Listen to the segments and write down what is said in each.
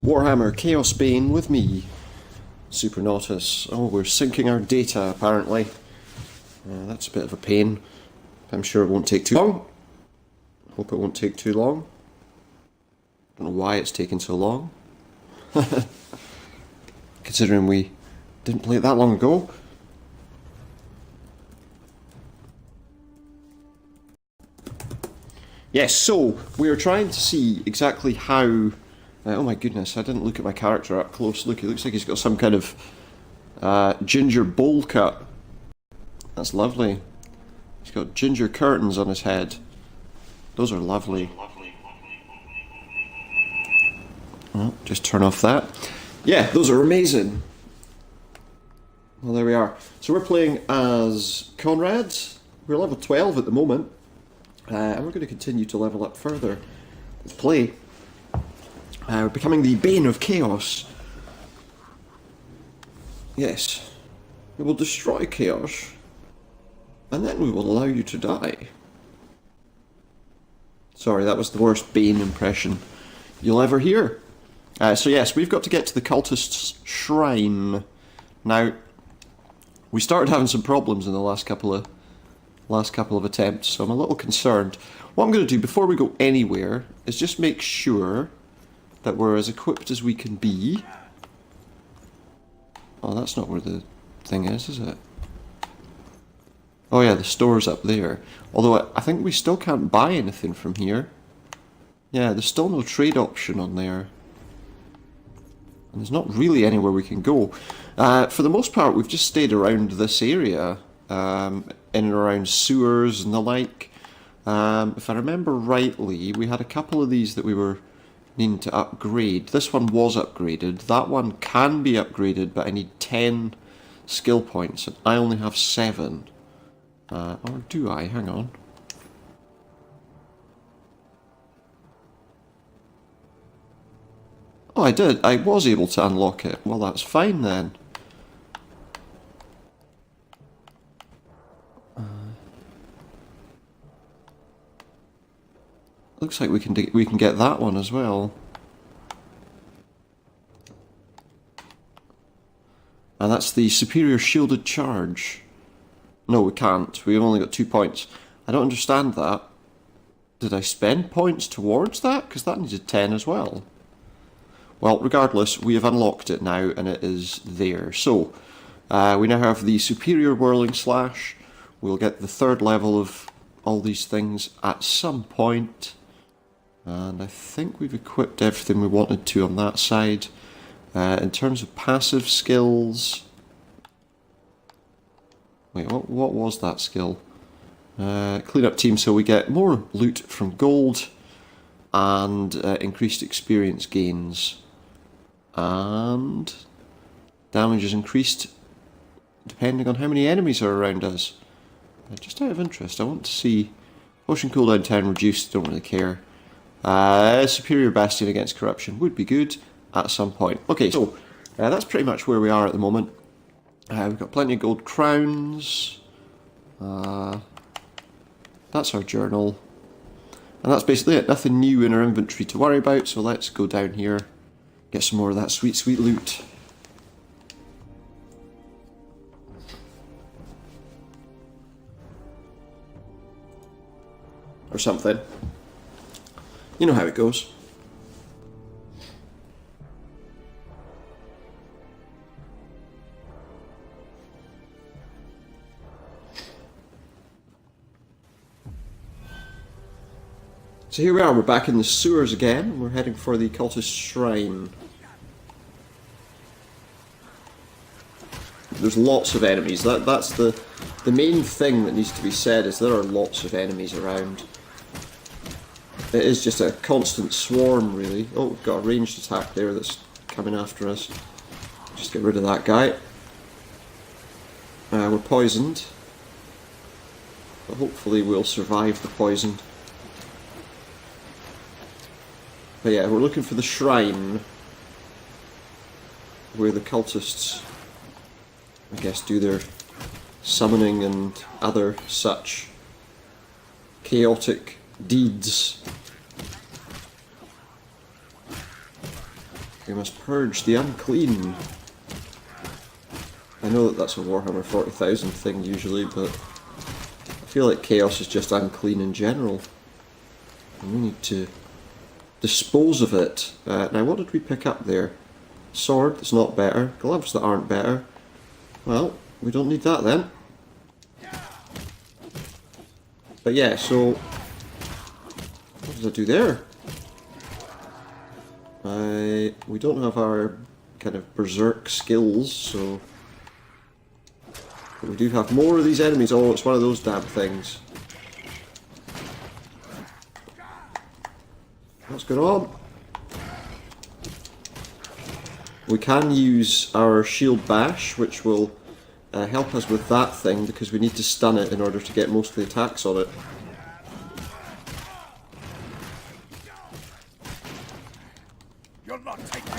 Warhammer Chaosbane with me, Supernautus. Oh, we're syncing our data apparently. That's a bit of a pain. I'm sure it won't take too long. Hope it won't take too long. Don't know why it's taken so long. Considering we didn't play it that long ago. Yes, so we are trying to see exactly how... oh my goodness, I didn't look at my character up close. Look, he looks like he's got some kind of ginger bowl cut. That's lovely. He's got ginger curtains on his head. Those are lovely. Oh, just turn off that. Yeah, those are amazing. Well, there we are. So we're playing as Conrads. We're level 12 at the moment. And we're going to continue to level up further. Let's play. We're becoming the Bane of Chaos. Yes. We will destroy chaos. And then we will allow you to die. Sorry, that was the worst Bane impression you'll ever hear. So yes, we've got to get to the cultist's shrine. Now, we started having some problems in the last couple of attempts, so I'm a little concerned. What I'm going to do before we go anywhere is just make sure that we're as equipped as we can be. Oh, that's not where the thing is it? Oh yeah, the store's up there. Although I think we still can't buy anything from here. Yeah, there's still no trade option on there. And there's not really anywhere we can go. For the most part, we've just stayed around this area. In and around sewers and the like. If I remember rightly, we had a couple of these that we were needing to upgrade. This one was upgraded. That one can be upgraded, but I need 10 skill points, and I only have 7. Or do I? Hang on. Oh, I did. I was able to unlock it. Well, that's fine then. Looks like we can get that one as well. And that's the superior shielded charge. No, we can't. We've only got 2 points. I don't understand that. Did I spend points towards that? Because that needed 10 as well. Well, regardless, we have unlocked it now and it is there. So, we now have the superior whirling slash. We'll get the 3rd level of all these things at some point. And I think we've equipped everything we wanted to on that side. In terms of passive skills... Wait, what was that skill? Clean up team, so we get more loot from gold and increased experience gains. And damage is increased depending on how many enemies are around us. Just out of interest, I want to see... Potion cooldown time reduced, don't really care. Superior Bastion against corruption would be good at some point. Okay, so that's pretty much where we are at the moment. We've got plenty of gold crowns. That's our journal. And that's basically it. Nothing new in our inventory to worry about, so let's go down here. Get some more of that sweet, sweet loot. Or something. You know how it goes. So here we are, we're back in the sewers again. We're heading for the cultist shrine. There's lots of enemies. That's the main thing that needs to be said, is there are lots of enemies around. It is just a constant swarm, really. Oh, we've got a ranged attack there that's coming after us. Just get rid of that guy. We're poisoned. But hopefully we'll survive the poison. But yeah, we're looking for the shrine. Where the cultists, I guess, do their summoning and other such chaotic deeds. We must purge the unclean. I know that that's a Warhammer 40,000 thing usually, but I feel like Chaos is just unclean in general. And we need to dispose of it. Now what did we pick up there? Sword that's not better. Gloves that aren't better. Well, we don't need that then. But yeah, so... what does I do there? We don't have our kind of berserk skills, so... but we do have more of these enemies. Oh, it's one of those damn things. What's going on? We can use our shield bash, which will help us with that thing, because we need to stun it in order to get most of the attacks on it.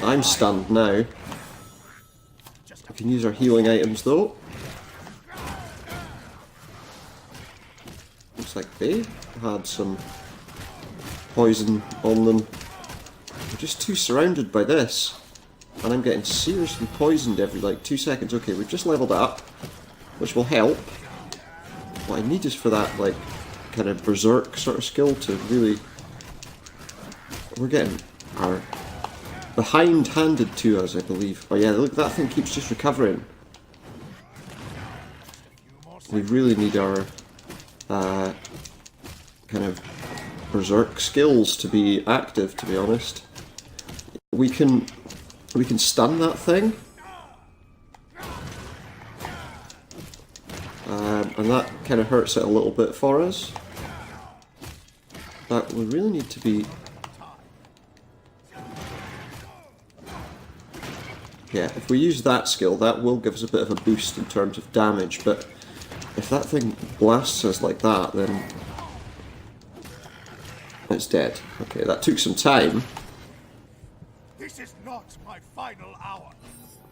I'm stunned now. We can use our healing items though. Looks like they had some poison on them. We're just too surrounded by this. And I'm getting seriously poisoned every like 2 seconds. Okay, we've just leveled up, which will help. What I need is for that like kind of berserk sort of skill to really... we're getting our behind-handed to us, I believe. Oh yeah, look, that thing keeps just recovering. We really need our kind of berserk skills to be active, to be honest. We can stun that thing. And that kind of hurts it a little bit for us. But we really need to be... yeah, if we use that skill, that will give us a bit of a boost in terms of damage, but if that thing blasts us like that, then it's dead. Okay, that took some time. This is not my final hour.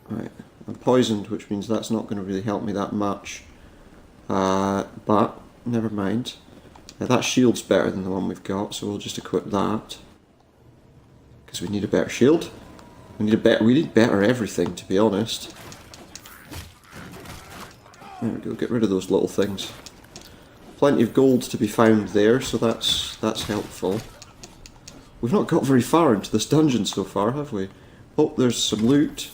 Right, I'm poisoned, which means that's not going to really help me that much. But, never mind. That shield's better than the one we've got, so we'll just equip that. Because we need a better shield. We need better everything, to be honest. There we go, get rid of those little things. Plenty of gold to be found there, so that's helpful. We've not got very far into this dungeon so far, have we? Oh, there's some loot.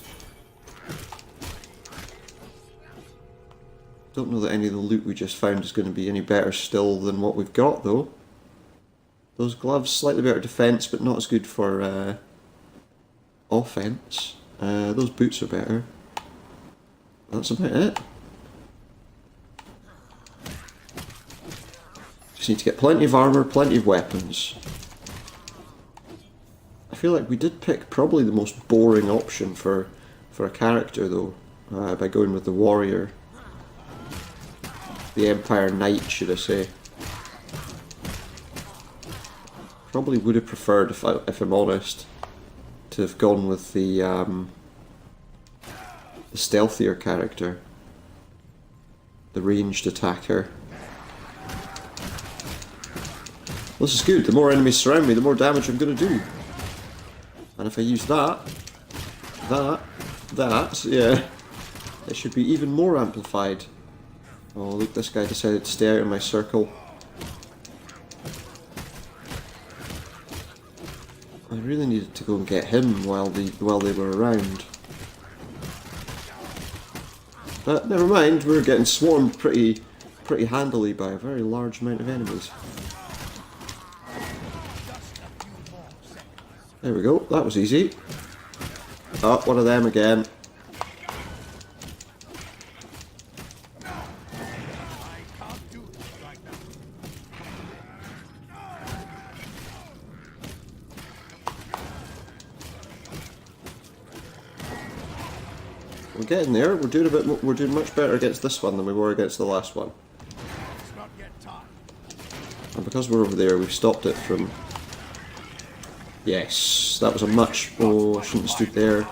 Don't know that any of the loot we just found is going to be any better still than what we've got, though. Those gloves, slightly better defense, but not as good for offense. Those boots are better. That's about it. Just need to get plenty of armour, plenty of weapons. I feel like we did pick probably the most boring option for a character, though, by going with the warrior. The Empire Knight, should I say. Probably would have preferred, if I'm honest, to have gone with the stealthier character. The ranged attacker. This is good. The more enemies surround me, the more damage I'm going to do. And if I use that, yeah, it should be even more amplified. Oh, look, this guy decided to stay out of my circle. I really needed to go and get him while they were around. But never mind, we're getting swarmed pretty handily by a very large amount of enemies. There we go, that was easy. Oh, one of them again. We're getting there. We're doing much better against this one than we were against the last one. And because we're over there, we've stopped it from... yes, that was a much... oh, I shouldn't have stood there.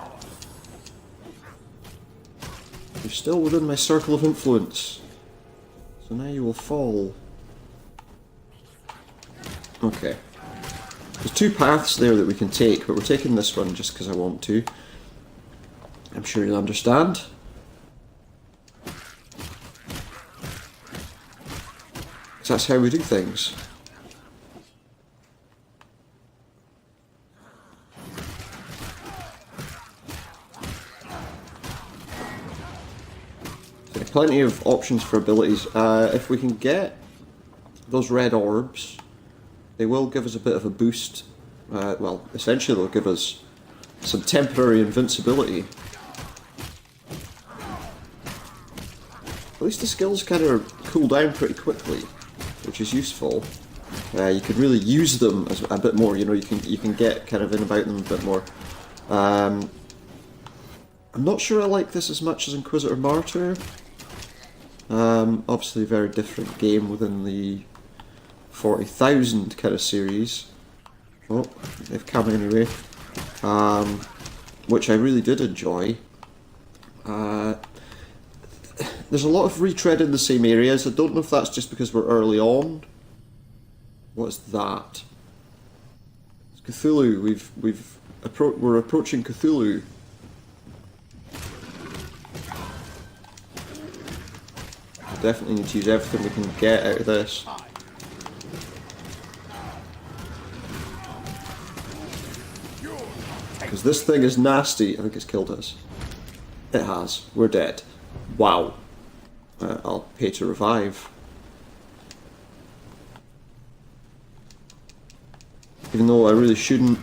You're still within my circle of influence. So now you will fall. Okay. There's two paths there that we can take, but we're taking this one just because I want to. I'm sure you'll understand. Because that's how we do things. So plenty of options for abilities. If we can get those red orbs, they will give us a bit of a boost. Well, essentially they'll give us some temporary invincibility. At least the skills kind of cool down pretty quickly, which is useful. You could really use them as a bit more. You know, you can get kind of in about them a bit more. I'm not sure I like this as much as Inquisitor Martyr. Obviously, a very different game within the 40,000 kind of series. Oh, they've come anyway. Which I really did enjoy. There's a lot of retread in the same areas. I don't know if that's just because we're early on. What is that? It's Cthulhu. We're approaching Cthulhu. Definitely need to use everything we can get out of this. Because this thing is nasty. I think it's killed us. It has. We're dead. Wow. I'll pay to revive. Even though I really shouldn't.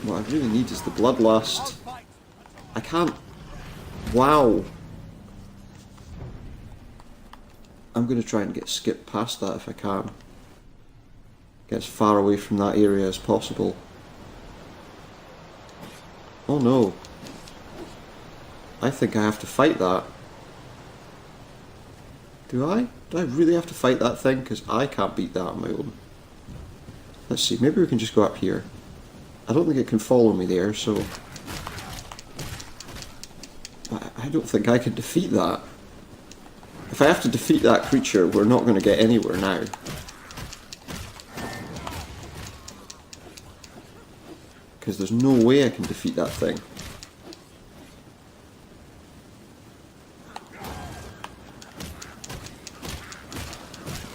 What I really need is the bloodlust. I can't. Wow. I'm going to try and skip past that if I can. Get as far away from that area as possible. Oh no. I think I have to fight that. Do I? Do I really have to fight that thing? Because I can't beat that on my own. Let's see, maybe we can just go up here. I don't think it can follow me there, so... I don't think I can defeat that. If I have to defeat that creature, we're not going to get anywhere now. Because there's no way I can defeat that thing.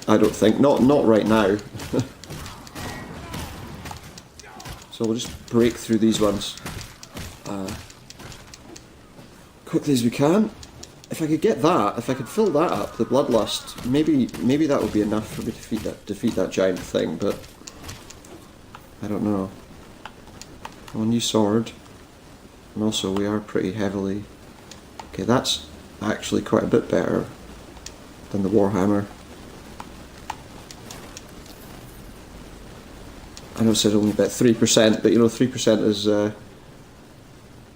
I don't think. Not right now. So we'll just break through these ones. Quickly as we can. If I could get that, if I could fill that up, the bloodlust, maybe that would be enough for me to defeat that giant thing, but I don't know. Oh, new sword. And also we are pretty heavily... Okay, that's actually quite a bit better than the Warhammer. I know it said only about 3%, but you know, 3% is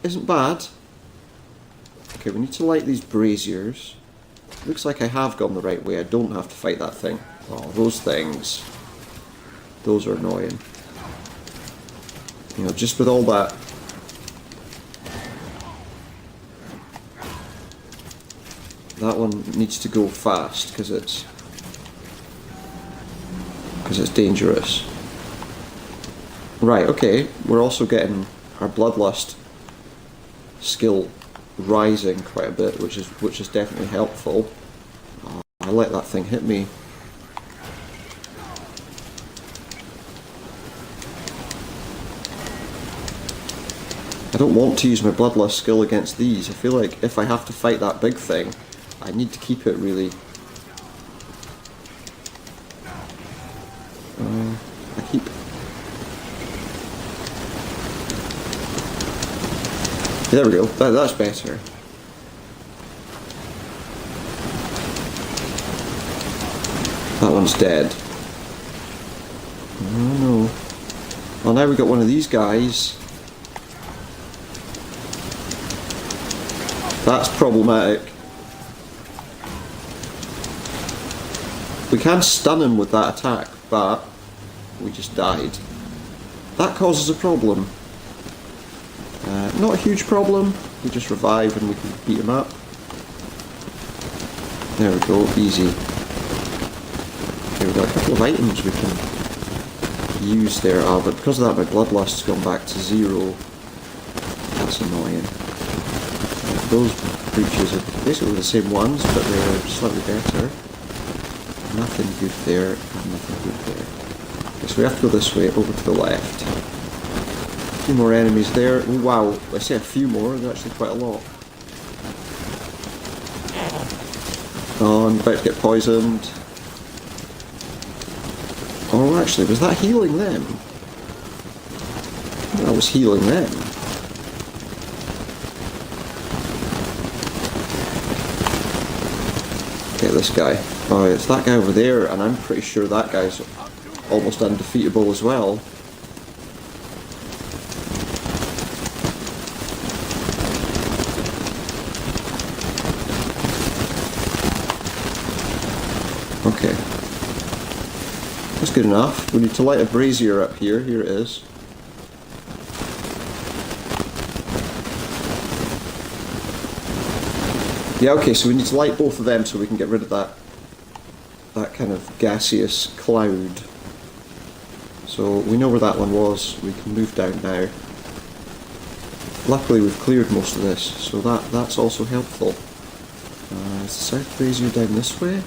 isn't bad. Okay, we need to light these braziers. Looks like I have gone the right way. I don't have to fight that thing. Oh, those things. Those are annoying. You know, just with all that... That one needs to go fast, because it's dangerous. Right, okay. We're also getting our bloodlust skill rising quite a bit, which is definitely helpful. Oh, I let that thing hit me. I don't want to use my bloodlust skill against these. I feel like if I have to fight that big thing, I need to keep it really... I keep... There we go, that's better. That one's dead. Oh no. Well, now we've got one of these guys. That's problematic. We can stun him with that attack, but we just died. That causes a problem. Not a huge problem. We just revive and we can beat him up. There we go, easy. Okay, we've got a couple of items we can use there. Ah, but because of that my bloodlust's gone back to 0. That's annoying. Those breaches are basically the same ones, but they're slightly better. Nothing good there, and nothing good there. Okay, so we have to go this way, over to the left. A few more enemies there. Oh, wow, I say a few more, there's actually quite a lot. Oh, I'm about to get poisoned. Oh, actually, was that healing them? That was healing them. Okay, this guy. Oh, it's that guy over there, and I'm pretty sure that guy's almost undefeatable as well. Okay. That's good enough. We need to light a brazier up here. Here it is. Yeah, okay, so we need to light both of them so we can get rid of that kind of gaseous cloud. So we know where that one was. We can move down now. Luckily we've cleared most of this, so that's also helpful. Is the south brazier down this way?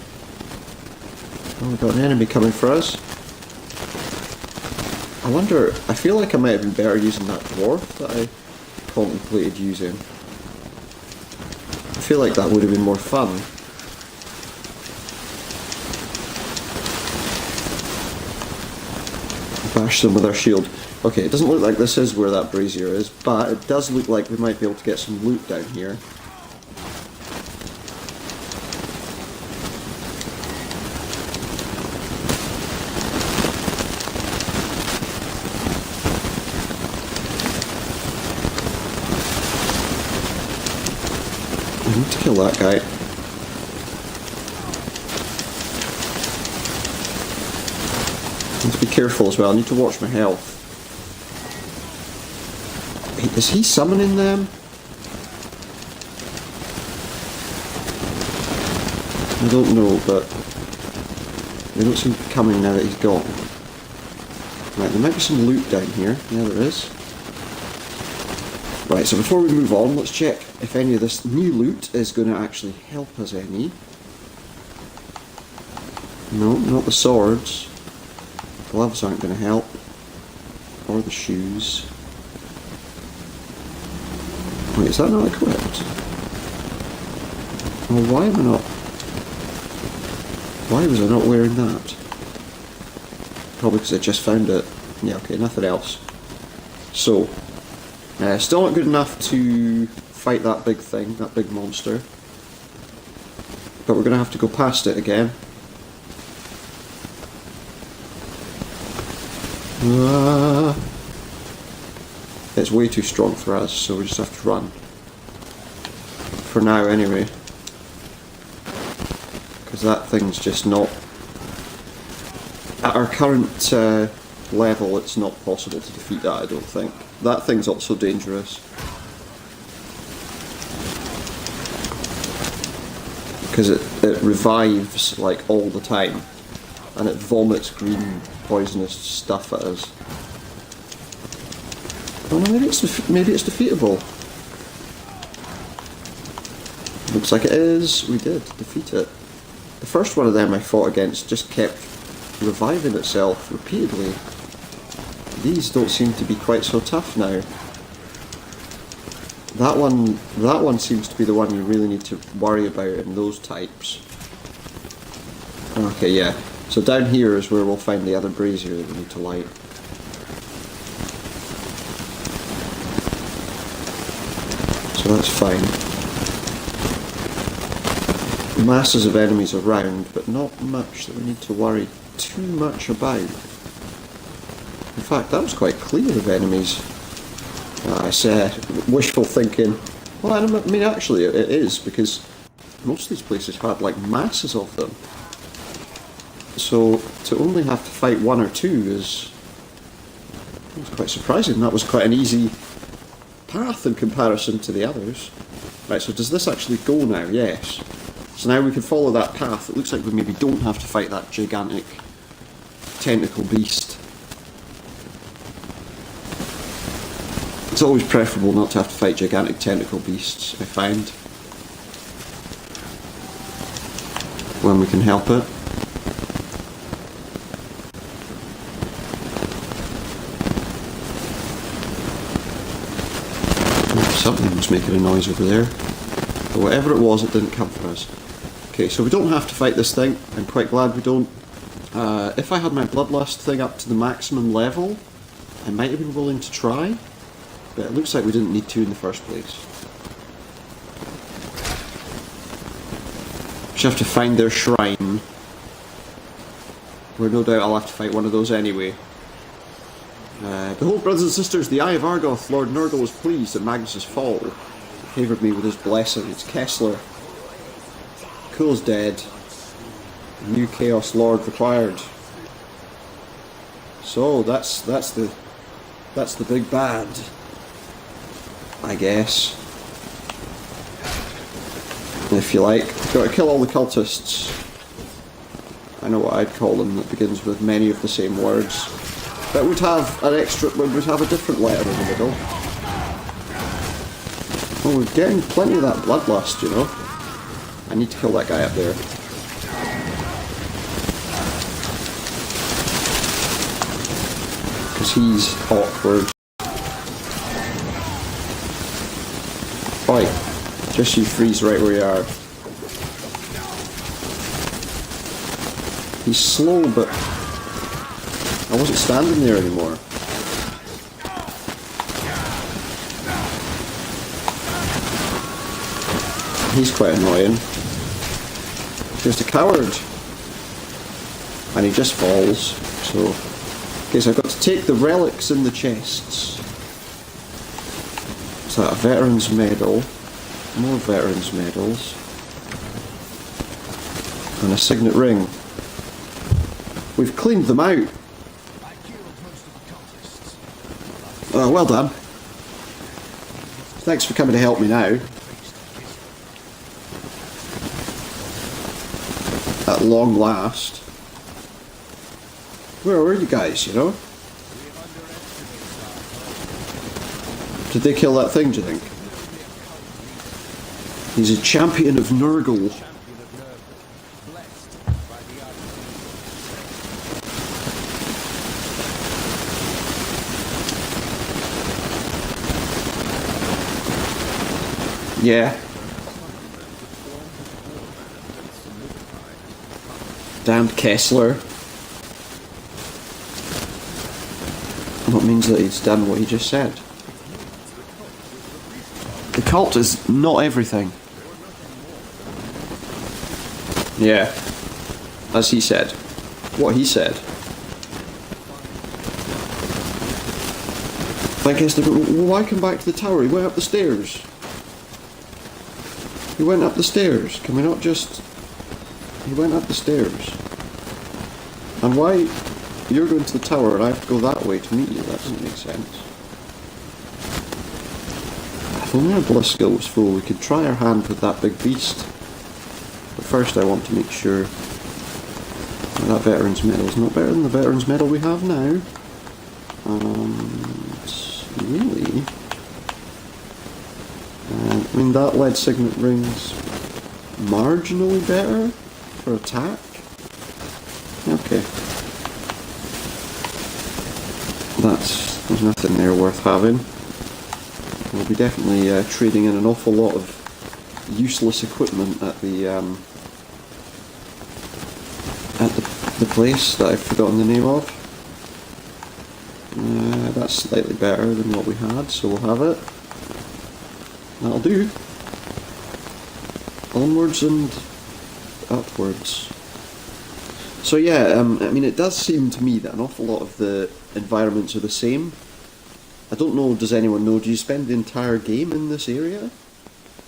Oh, we've got an enemy coming for us. I wonder, I feel like I might have been better using that dwarf that I contemplated using. I feel like that would have been more fun. Bash them with our shield. Okay, it doesn't look like this is where that brazier is, but it does look like we might be able to get some loot down here. I need to kill that guy. I need to be careful as well. I need to watch my health. Is he summoning them? I don't know, but they don't seem to be coming now that he's gone. Right, there might be some loot down here. Yeah, there is. Right, so before we move on, let's check if any of this new loot is going to actually help us any. No, not the swords. Gloves aren't going to help. Or the shoes. Wait, is that not equipped? Well, why am I not... Why was I not wearing that? Probably because I just found it. Yeah, okay, nothing else. So, still not good enough to fight that big thing, that big monster. But we're going to have to go past it again. It's way too strong for us, so we just have to run. For now, anyway. Because that thing's just not... At our current level, it's not possible to defeat that, I don't think. That thing's also dangerous. Because it revives, like, all the time. And it vomits green, poisonous stuff at us. Oh no, maybe it's defeatable. Looks like it is. We did defeat it. The first one of them I fought against just kept reviving itself repeatedly. These don't seem to be quite so tough now. That one seems to be the one you really need to worry about in those types. Okay, yeah. So down here is where we'll find the other brazier that we need to light. So that's fine. Masses of enemies around, but not much that we need to worry too much about. In fact, that was quite clear of enemies. I said, wishful thinking. Well, I mean, actually, it is, because most of these places had, like, masses of them. So, to only have to fight one or two is quite surprising. That was quite an easy path in comparison to the others. Right, so does this actually go now? Yes. So now we can follow that path. It looks like we maybe don't have to fight that gigantic tentacle beast. It's always preferable not to have to fight gigantic tentacle beasts, I find, when we can help it. Oh, something was making a noise over there. But whatever it was, it didn't come for us. Okay, so we don't have to fight this thing. I'm quite glad we don't. If I had my bloodlust thing up to the maximum level, I might have been willing to try, but it looks like we didn't need to in the first place. Just have to find their shrine, where no doubt I'll have to fight one of those anyway. Behold, brothers and sisters, the Eye of Argoth, Lord Nurgle was pleased at Magnus's fall. He favoured me with his blessing. It's Kessler. Cool's dead. New Chaos Lord required. So that's the big bad, I guess. If you like. Got to kill all the cultists. I know what I'd call them that begins with many of the same words. But would have an extra, would have a different letter in the middle. Oh, we're getting plenty of that bloodlust, you know. I need to kill that guy up there. Because he's awkward. Oi, just you freeze right where you are. He's slow, but I wasn't standing there anymore. He's quite annoying. He's a coward. And he just falls, so... Okay, so I've got to take the relics in the chests. Is that a veteran's medal? More veteran's medals. And a signet ring. We've cleaned them out. Oh, well done. Thanks for coming to help me now. At long last. Where were you guys, you know? Did they kill that thing, do you think? He's a champion of Nurgle. Yeah. Damned Kessler. What means that he's done what he just said. The cult is not everything. Yeah. As he said. What he said. I guess they go, well, why come back to the tower? He went up the stairs. He went up the stairs. Can we not just... He went up the stairs. And why... You're going to the tower and I have to go that way to meet you? That doesn't make sense. If only our bliss skill was full, we could try our hand with that big beast. But first I want to make sure that veteran's medal is not better than the veteran's medal we have now. Really... I mean, that lead signet ring's marginally better for attack. Okay. There's nothing there worth having. We'll be definitely trading in an awful lot of useless equipment at the place that I've forgotten the name of. That's slightly better than what we had, so we'll have it. That'll do. Onwards and upwards. So yeah, I mean, it does seem to me that an awful lot of the environments are the same. I don't know, does anyone know, do you spend the entire game in this area?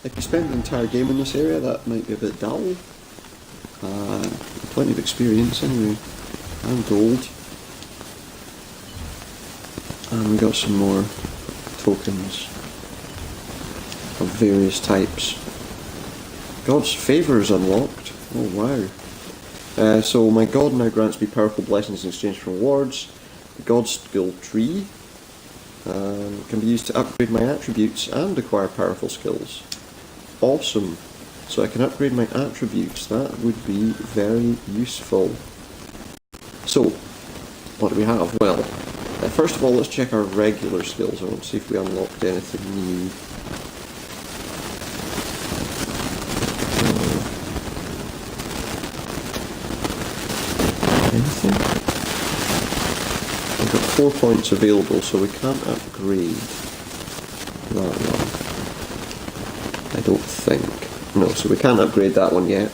If you spend the entire game in this area, that might be a bit dull. Plenty of experience anyway, and gold. And we got some more tokens of various types. God's favour is unlocked. Oh wow. So my god now grants me powerful blessings in exchange for rewards. The god skill tree can be used to upgrade my attributes and acquire powerful skills. Awesome. So I can upgrade my attributes. That would be very useful. So, what do we have? Well, first of all, let's check our regular skills. I want to see if we unlocked anything new. Anything? We've got 4 points available, so we can't upgrade that one. I don't think. No, so we can't upgrade that one yet.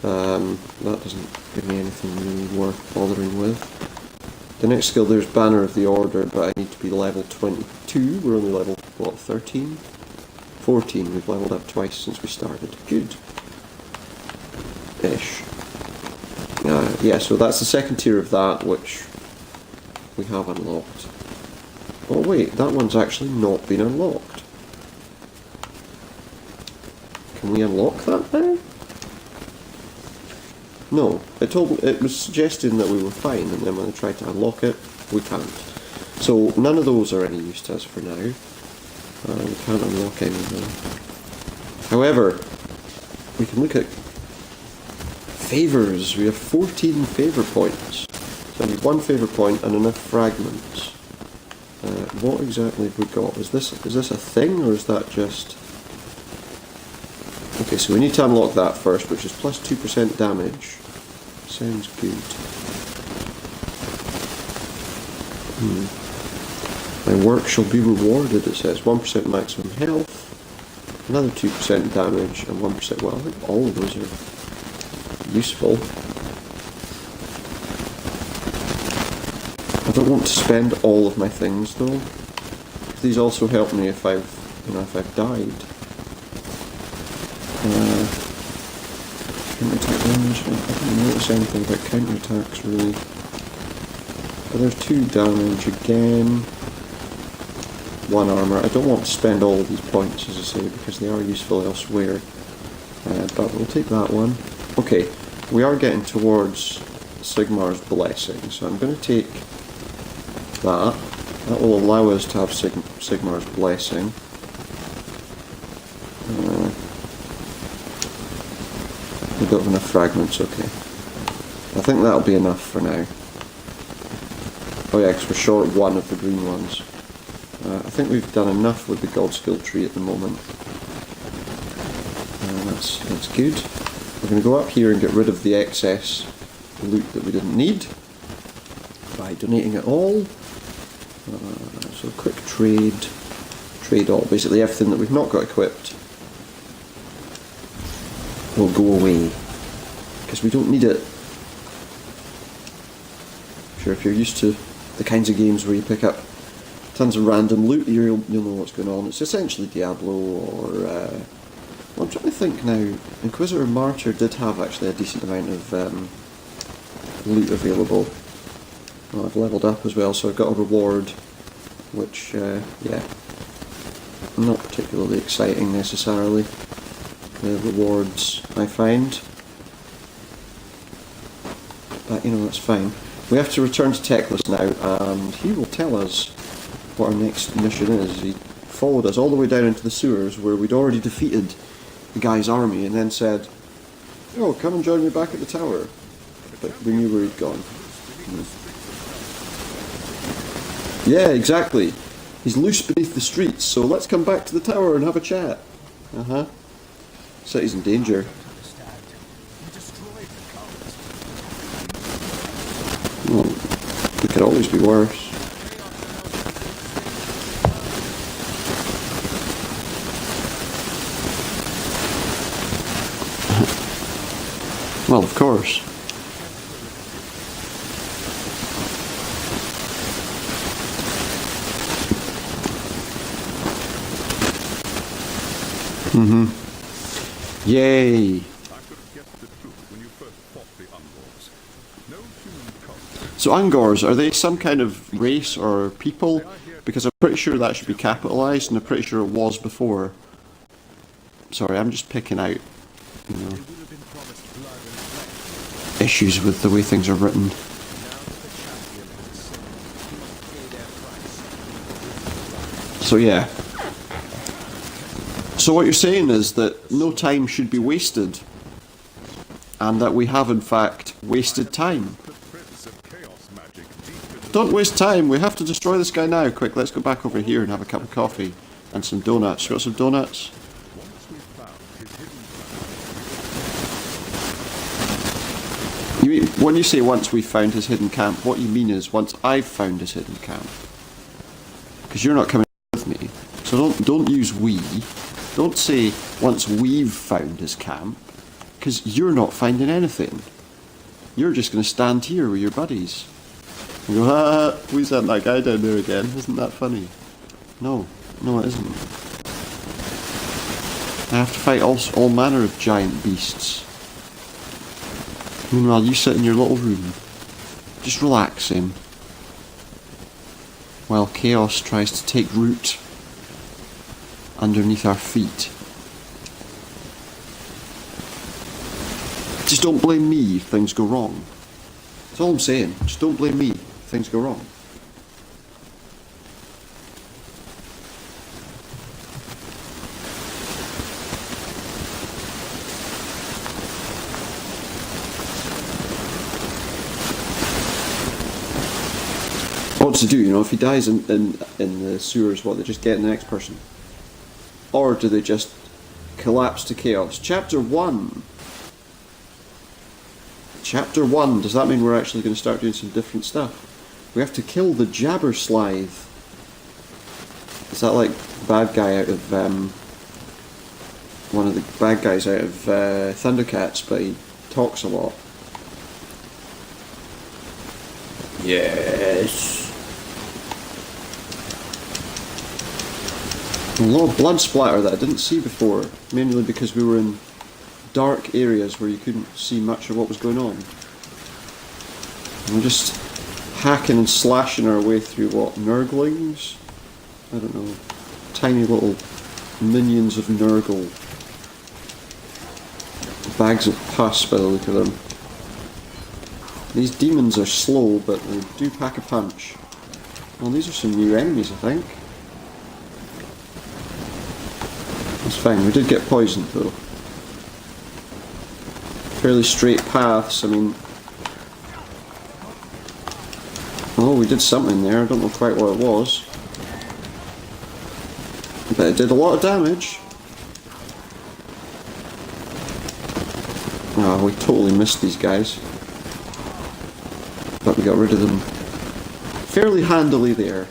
That doesn't give me anything really worth bothering with. The next skill there's Banner of the Order, but I need to be level 22. We're only level, what, 13? 14. We've leveled up twice since we started. Good. Ish. Yeah, so that's the second tier of that, which we have unlocked. Oh wait, that one's actually not been unlocked. Can we unlock that now? No, it was suggesting that we were fine, and then when I tried to unlock it, we can't. So none of those are any use to us for now. We can't unlock any of them. However, we can look at favours. We have 14 favour points. So I need 1 favour point and enough fragments. What exactly have we got? Is this a thing, or is that just... Okay, so we need to unlock that first, which is plus 2% damage. Sounds good. My work shall be rewarded, it says. 1% maximum health, another 2% damage, and 1%... Well, I think all of those are useful. I don't want to spend all of my things, though. These also help me if I've died. Counter-attack damage, I didn't notice anything about counter-attacks really. But there's 2 damage again. 1 armour. I don't want to spend all of these points, as I say, because they are useful elsewhere. But we'll take that one. Okay, we are getting towards Sigmar's Blessing, so I'm going to take that. That will allow us to have Sigmar's Blessing. We don't have enough fragments, okay. I think that'll be enough for now. Oh yeah, because we're short 1 of the green ones. I think we've done enough with the God Skill Tree at the moment. That's good. We're going to go up here and get rid of the excess loot that we didn't need by donating it all. So quick trade all. Basically everything that we've not got equipped will go away, because we don't need it. Sure, if you're used to the kinds of games where you pick up tons of random loot, you'll know what's going on. It's essentially Diablo, or well, I'm trying to think now. Inquisitor Martyr did have actually a decent amount of loot available. Well, I've leveled up as well, so I've got a reward, which yeah, not particularly exciting necessarily. The rewards, I find. But, you know, that's fine. We have to return to Teclis now, and he will tell us what our next mission is. He followed us all the way down into the sewers, where we'd already defeated the guy's army, and then said, "Oh, come and join me back at the tower." But we knew where he'd gone. Yeah, exactly. He's loose beneath the streets, so let's come back to the tower and have a chat. Uh-huh. City's in danger. Well, it could always be worse. Well, of course. Yay! So Angors, are they some kind of race or people? Because I'm pretty sure that should be capitalised, and I'm pretty sure it was before. Sorry, I'm just picking out, you know. issues with the way things are written. So yeah. So what you're saying is that no time should be wasted, and that we have in fact wasted time. Don't waste time, we have to destroy this guy now. Quick, let's go back over here and have a cup of coffee and some donuts. You got some donuts? You mean, when you say once we've found his hidden camp, what you mean is once I've found his hidden camp. Because you're not coming with me. So don't use we. Don't say once we've found his camp. Because you're not finding anything. You're just going to stand here with your buddies. And go, ah, we sent that guy down there again. Isn't that funny? No, it isn't. I have to fight all manner of giant beasts. Meanwhile, you sit in your little room, just relaxing, while chaos tries to take root underneath our feet. Just don't blame me if things go wrong. That's all I'm saying. Just don't blame me if things go wrong. What to do, you know, if he dies in the sewers, what, they just get the next person? Or do they just collapse to chaos? Chapter 1. Chapter 1, does that mean we're actually going to start doing some different stuff? We have to kill the Jabberslithe. Is that like bad guy out of, one of the bad guys out of Thundercats, but he talks a lot? Yes. A lot of blood splatter that I didn't see before, mainly because we were in dark areas where you couldn't see much of what was going on. And we're just hacking and slashing our way through what, Nurglings? I don't know. Tiny little minions of Nurgle. Bags of pus by the look of them. These demons are slow, but they do pack a punch. Well, these are some new enemies, I think. It's fine, we did get poisoned though. Fairly straight paths, I mean... Oh, we did something there, I don't know quite what it was. But it did a lot of damage. Oh, we totally missed these guys. But we got rid of them fairly handily there.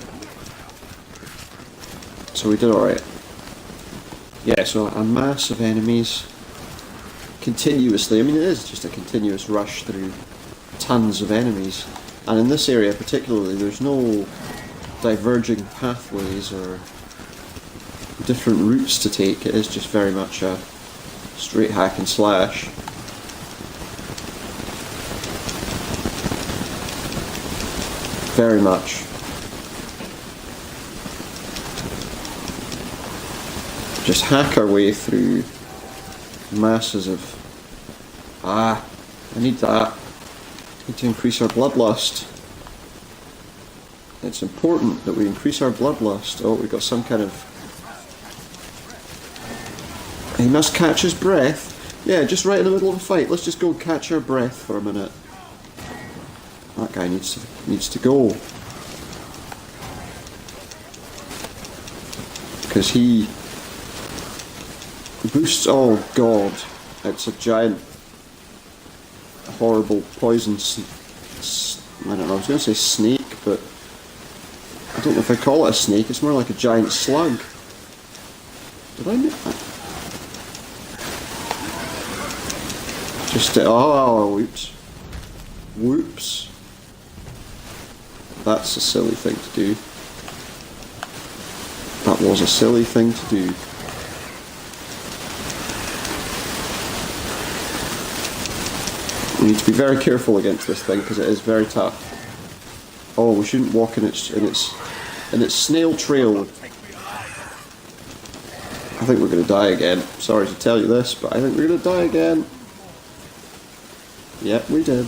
So we did alright. Yeah, so a mass of enemies continuously. I mean, it is just a continuous rush through tons of enemies. And in this area particularly, there's no diverging pathways or different routes to take. It is just very much a straight hack and slash. Very much. Just hack our way through masses of... Ah, I need that. I need to increase our bloodlust. It's important that we increase our bloodlust. Oh, we've got some kind of... He must catch his breath. Yeah, just right in the middle of a fight. Let's just go and catch our breath for a minute. That guy needs to go. Because he boosts... Oh god. It's a giant, horrible poison... I don't know, I was going to say snake, but... I don't know if I call it a snake, it's more like a giant slug. Did I know that? Just... Oh, whoops. Whoops. That's a silly thing to do. That was a silly thing to do. We need to be very careful against this thing because it is very tough. Oh, we shouldn't walk in its snail trail. I think we're going to die again. Sorry to tell you this, but I think we're going to die again. Yep, we did.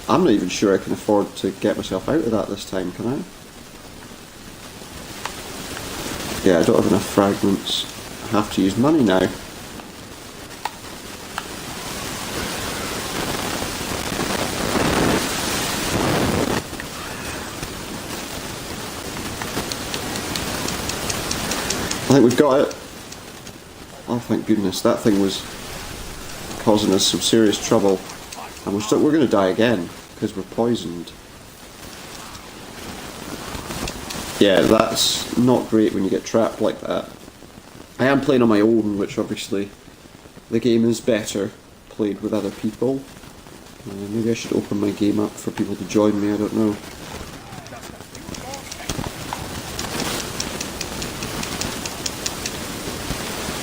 I'm not even sure I can afford to get myself out of that this time, can I? Yeah, I don't have enough fragments. I have to use money now. I think we've got it. Oh, thank goodness. That thing was causing us some serious trouble. And we're going to die again, because we're poisoned. Yeah, that's not great when you get trapped like that. I am playing on my own, which obviously the game is better played with other people. Maybe I should open my game up for people to join me, I don't know.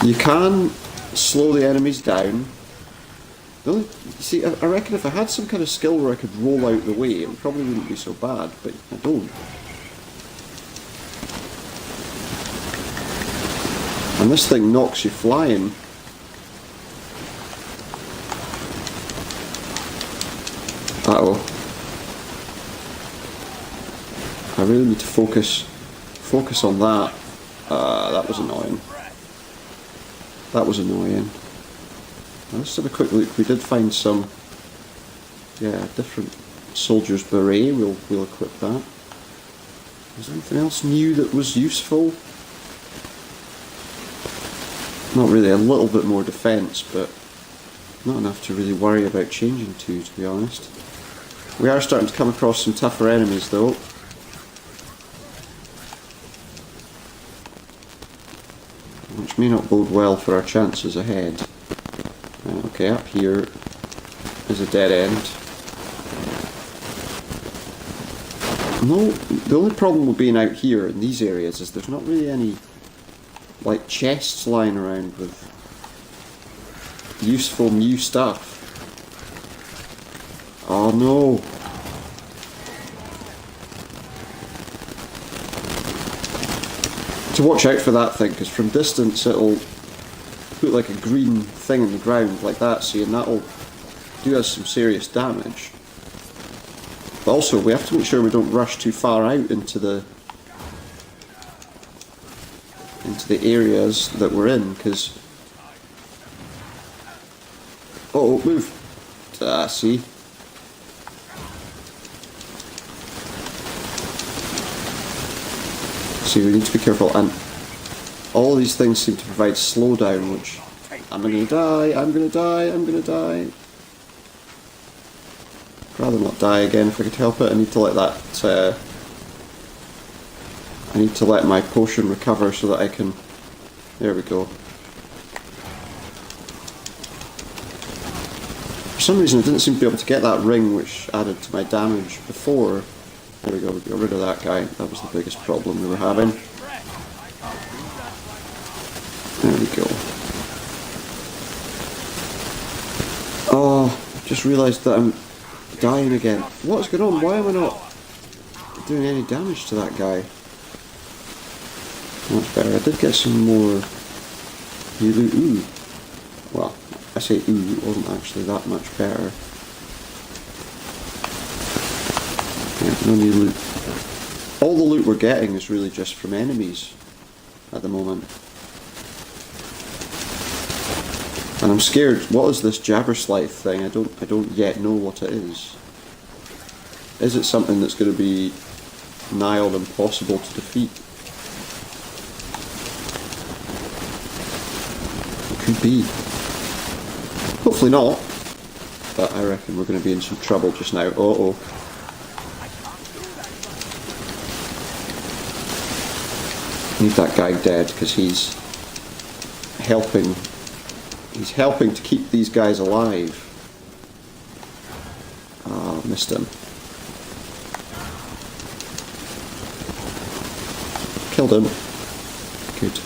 You can slow the enemies down. You see, I reckon if I had some kind of skill where I could roll out the way, it probably wouldn't be so bad, but I don't. And this thing knocks you flying. Uh-oh. I really need to focus on that. That was annoying. That was annoying. Let's have a quick look. We did find some, yeah, different soldier's beret. We'll equip that. Was there anything else new that was useful? Not really. A little bit more defence, but not enough to really worry about changing to be honest. We are starting to come across some tougher enemies, though. Which may not bode well for our chances ahead. Okay, up here is a dead end. No, the only problem with being out here in these areas is there's not really any, like, chests lying around with useful new stuff. Oh no! To watch out for that thing, because from distance it'll put like a green thing in the ground like that, see, and that'll do us some serious damage. But also, we have to make sure we don't rush too far out into the areas that we're in, because... Oh, move! See? See, we need to be careful, and all of these things seem to provide slowdown, which... I'm gonna die, I'm gonna die, I'm gonna die. I'd rather not die again if I could help it. I need to let that... I need to let my potion recover so that I can... There we go. For some reason I didn't seem to be able to get that ring which added to my damage before. There we go, we got rid of that guy. That was the biggest problem we were having. There we go. Oh, just realised that I'm dying again. What's going on? Why am I not doing any damage to that guy? Much better. I did get some more new loot. Ooh. Well, I say ooh, it wasn't actually that much better. Yeah, no new loot. All the loot we're getting is really just from enemies at the moment. And I'm scared. What is this Jabberslythe thing? I don't yet know what it is. Is it something that's going to be nigh on impossible to defeat? It could be. Hopefully not. But I reckon we're going to be in some trouble just now. Uh-oh. Need that guy dead because he's helping. He's helping to keep these guys alive. Ah, missed him. Killed him. Good.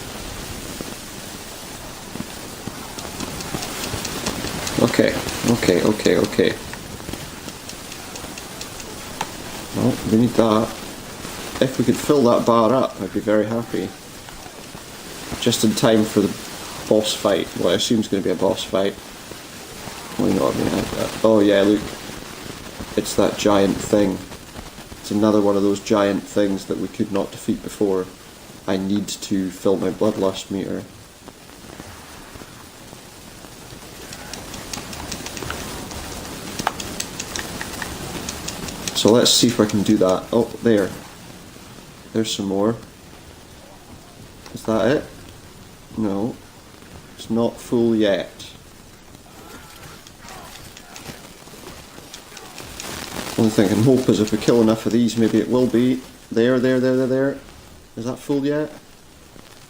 Okay. Well, we need that. If we could fill that bar up, I'd be very happy. Just in time for the boss fight. Well, I assume it's going to be a boss fight. Well, got me. Oh yeah, look. It's that giant thing. It's another one of those giant things that we could not defeat before. I need to fill my bloodlust meter. So let's see if I can do that. Oh, there. There's some more. Is that it? No. It's not full yet. Only thing I can hope is if we kill enough of these, maybe it will be. There. Is that full yet?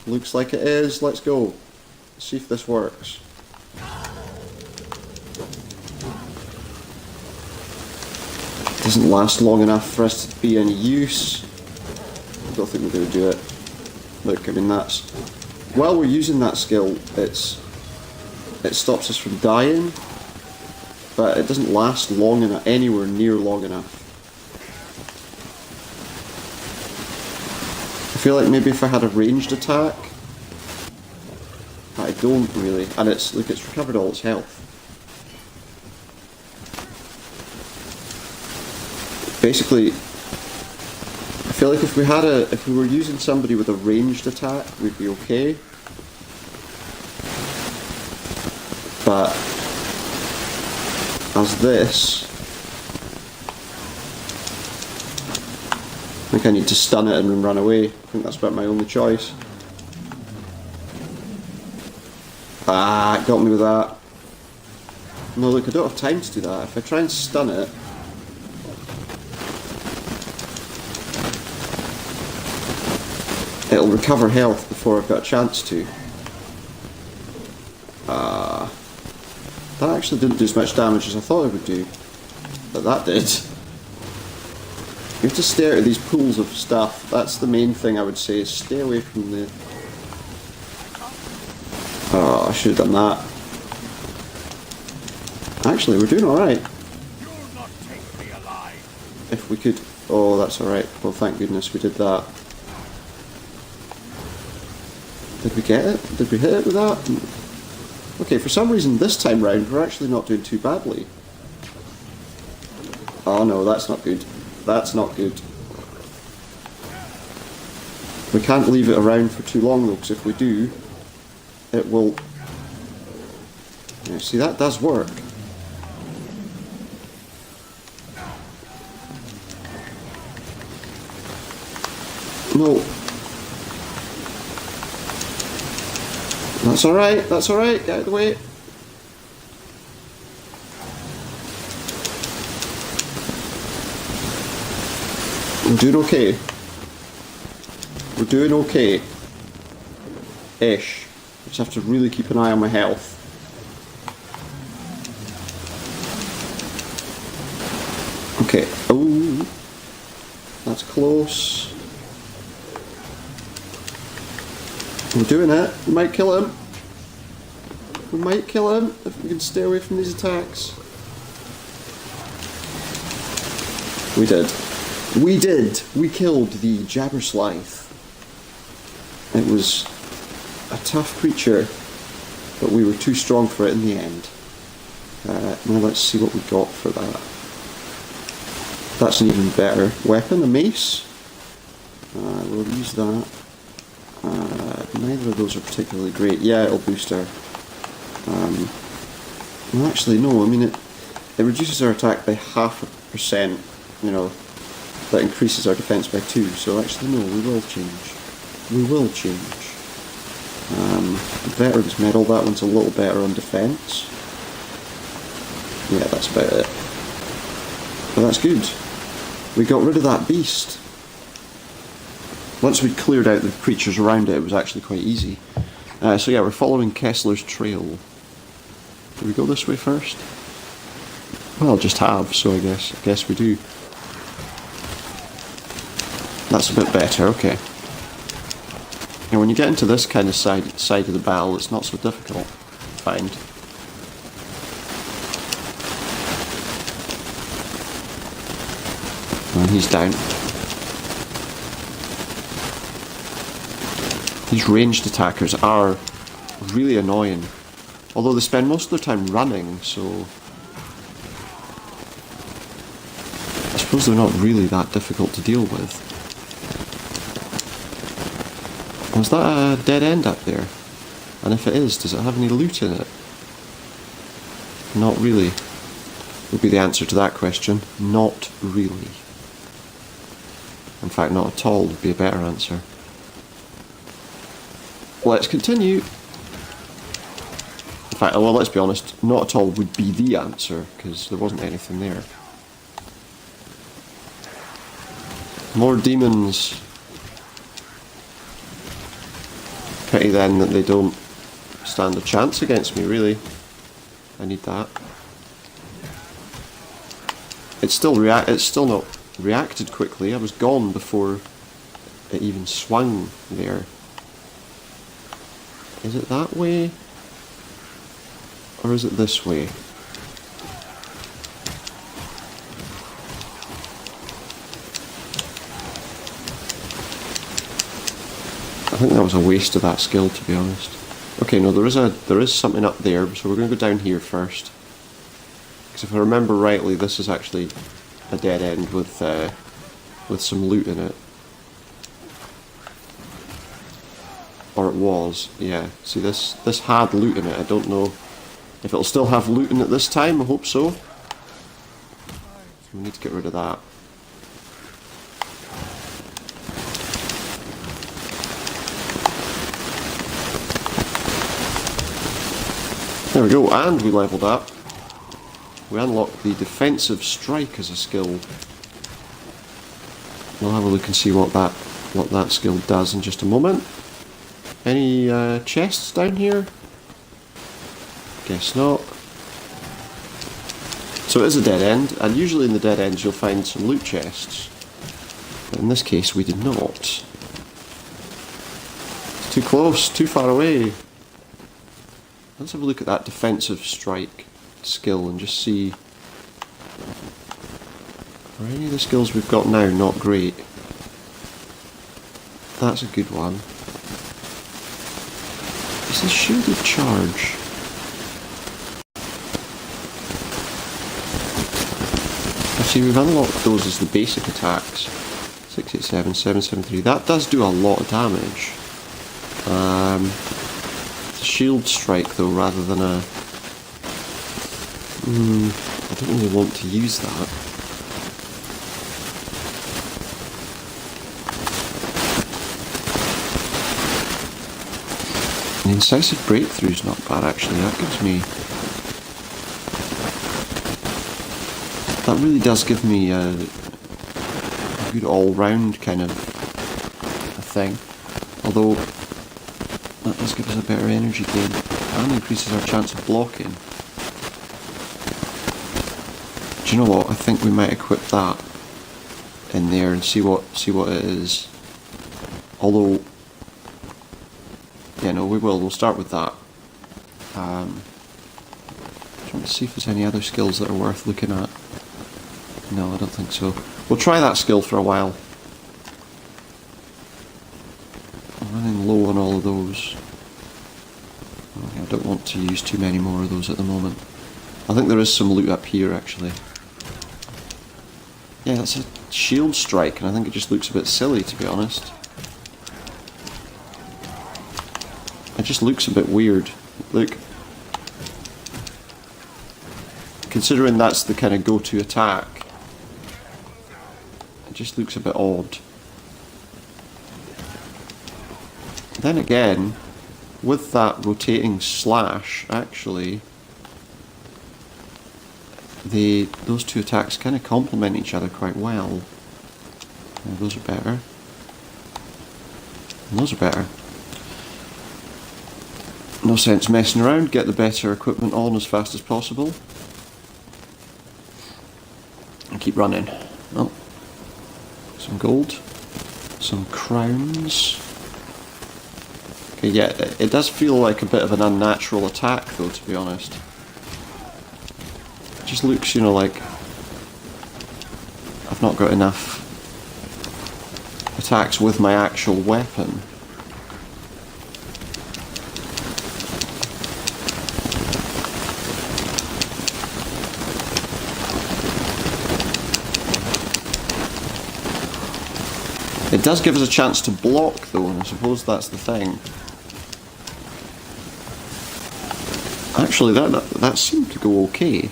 Looks like it is. Let's go. Let's see if this works. Doesn't last long enough for us to be any use. I don't think we're going to do it. Look, I mean that's... While we're using that skill, it stops us from dying, but it doesn't last long enough, anywhere near long enough. I feel like maybe if I had a ranged attack, but I don't really, and it's recovered all its health. Basically, I feel like if we were using somebody with a ranged attack, we'd be okay. But as this, I think I need to stun it and then run away. I think that's about my only choice. Ah, it got me with that. No, look, I don't have time to do that. If I try and stun it, it'll recover health before I've got a chance to. That actually didn't do as much damage as I thought it would do. But that did. You have to stare at these pools of stuff. That's the main thing I would say, is stay away from the... Oh, I should have done that. Actually, we're doing alright. If we could... Oh, that's alright. Well, thank goodness we did that. Did we get it? Did we hit it with that? Okay, for some reason this time round we're actually not doing too badly. Oh no, that's not good. That's not good. We can't leave it around for too long though, because if we do, it will... Yeah, see, that does work. No. That's alright, that's alright, get out of the way. We're doing okay. We're doing okay. Ish. I just have to really keep an eye on my health. Okay. Oh, that's close. We're doing it. We might kill him. We might kill him if we can stay away from these attacks. We did. We did! We killed the Jabberslythe. It was a tough creature, but we were too strong for it in the end. Now let's see what we got for that. That's an even better weapon, a mace. We'll use that. Neither of those are particularly great. Yeah, it'll boost our... well, actually, no, I mean, it reduces our attack by 0.5%, you know. That increases our defense by 2, so actually, no, we will change. We will change. Veteran's Medal, that one's a little better on defense. Yeah, that's about it. But that's good. We got rid of that beast. Once we cleared out the creatures around it, it was actually quite easy. So yeah, we're following Kessler's trail. Do we go this way first? Well, just have, so I guess we do. That's a bit better, okay. Now when you get into this kind of side of the battle, it's not so difficult to find. And he's down. These ranged attackers are really annoying. Although they spend most of their time running, so suppose they're not really that difficult to deal with. Was that a dead end up there? And if it is, does it have any loot in it? Not really. Would be the answer to that question. Not really. In fact, not at all would be a better answer. Let's continue. In fact, well, let's be honest, not at all would be the answer, because there wasn't anything there. More demons. Pity then that they don't stand a chance against me, really. I need that. It's still not reacted quickly. I was gone before it even swung there. Is it that way? Or is it this way? I think that was a waste of that skill, to be honest. Okay, no, there is something up there, so we're going to go down here first. Because if I remember rightly, this is actually a dead end with some loot in it. Or it was, yeah. See, this had loot in it. I don't know if it'll still have loot in it this time. I hope so. We need to get rid of that. There we go, and we leveled up. We unlocked the defensive strike as a skill. We'll have a look and see what that skill does in just a moment. Any chests down here? Guess not. So it is a dead end, and usually in the dead ends you'll find some loot chests. But in this case we did not. It's too close, too far away. Let's have a look at that defensive strike skill and just see. Are any of the skills we've got now not great? That's a good one. Is this shielded charge? See, we've unlocked those as the basic attacks. 687, 773. That does do a lot of damage. It's a shield strike though, rather than a... I don't really want to use that. The incisive breakthrough's not bad actually. That gives me... That really does give me a good all-round kind of a thing. Although, that does give us a better energy gain and increases our chance of blocking. Do you know what? I think we might equip that in there and see what it is. Although, yeah, no, we will. We'll start with that. Trying to see if there's any other skills that are worth looking at. No, I don't think so. We'll try that skill for a while. I'm running low on all of those. I don't want to use too many more of those at the moment. I think there is some loot up here actually. Yeah, that's a shield strike and I think it just looks a bit silly, to be honest. It just looks a bit weird. Look. Considering that's the kind of go-to attack, it just looks a bit odd. Then again, with that rotating slash, actually, those two attacks kind of complement each other quite well. Yeah, those are better. And those are better. No sense messing around, get the better equipment on as fast as possible. And keep running. Oh. Some gold. Some crowns. Okay, yeah, it does feel like a bit of an unnatural attack though, to be honest. It just looks, you know, like I've not got enough attacks with my actual weapon. does give us a chance to block though, and I suppose that's the thing. Actually, that seemed to go okay.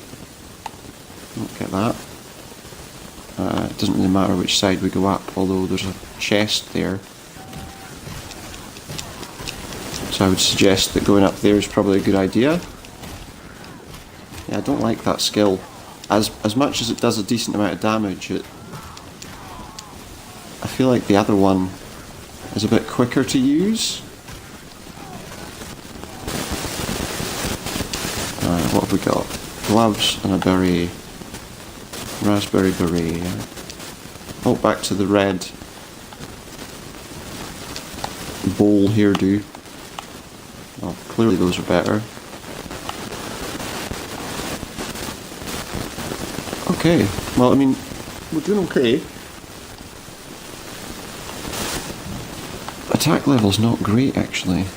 Don't get that. It doesn't really matter which side we go up, although there's a chest there. So I would suggest that going up there is probably a good idea. Yeah, I don't like that skill. As much as it does a decent amount of damage, I feel like the other one is a bit quicker to use. Alright, what have we got? Gloves and a beret. Raspberry beret. Oh, back to the red bowl hairdo. Oh, clearly those are better. Okay, well, I mean, we're doing okay. Attack level's not great, actually. It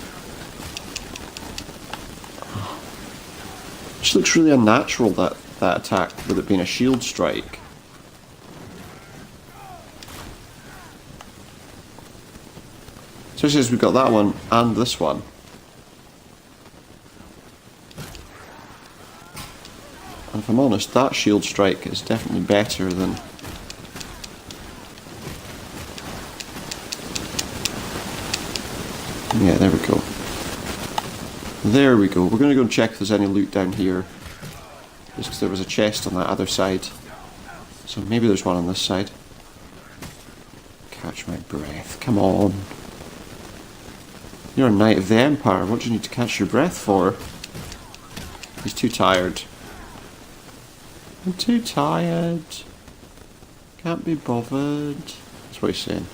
just looks really unnatural, that attack, with it being a shield strike. Especially as we've got that one and this one. And if I'm honest, that shield strike is definitely better than... Yeah, there we go. There we go. We're going to go and check if there's any loot down here. Just because there was a chest on that other side. So maybe there's one on this side. Catch my breath. Come on. You're a Knight of the Empire. What do you need to catch your breath for? He's too tired. I'm too tired. Can't be bothered. That's what he's saying.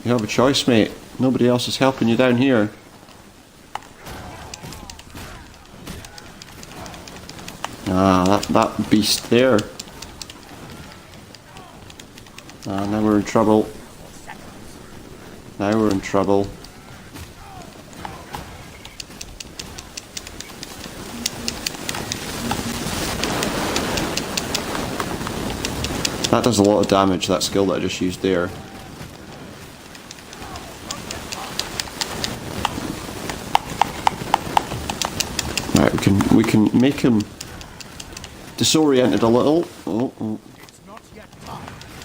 You have a choice, mate. Nobody else is helping you down here. Ah, that beast there. Ah, now we're in trouble. Now we're in trouble. That does a lot of damage, that skill that I just used there. Right, we can make him disoriented a little. Oh.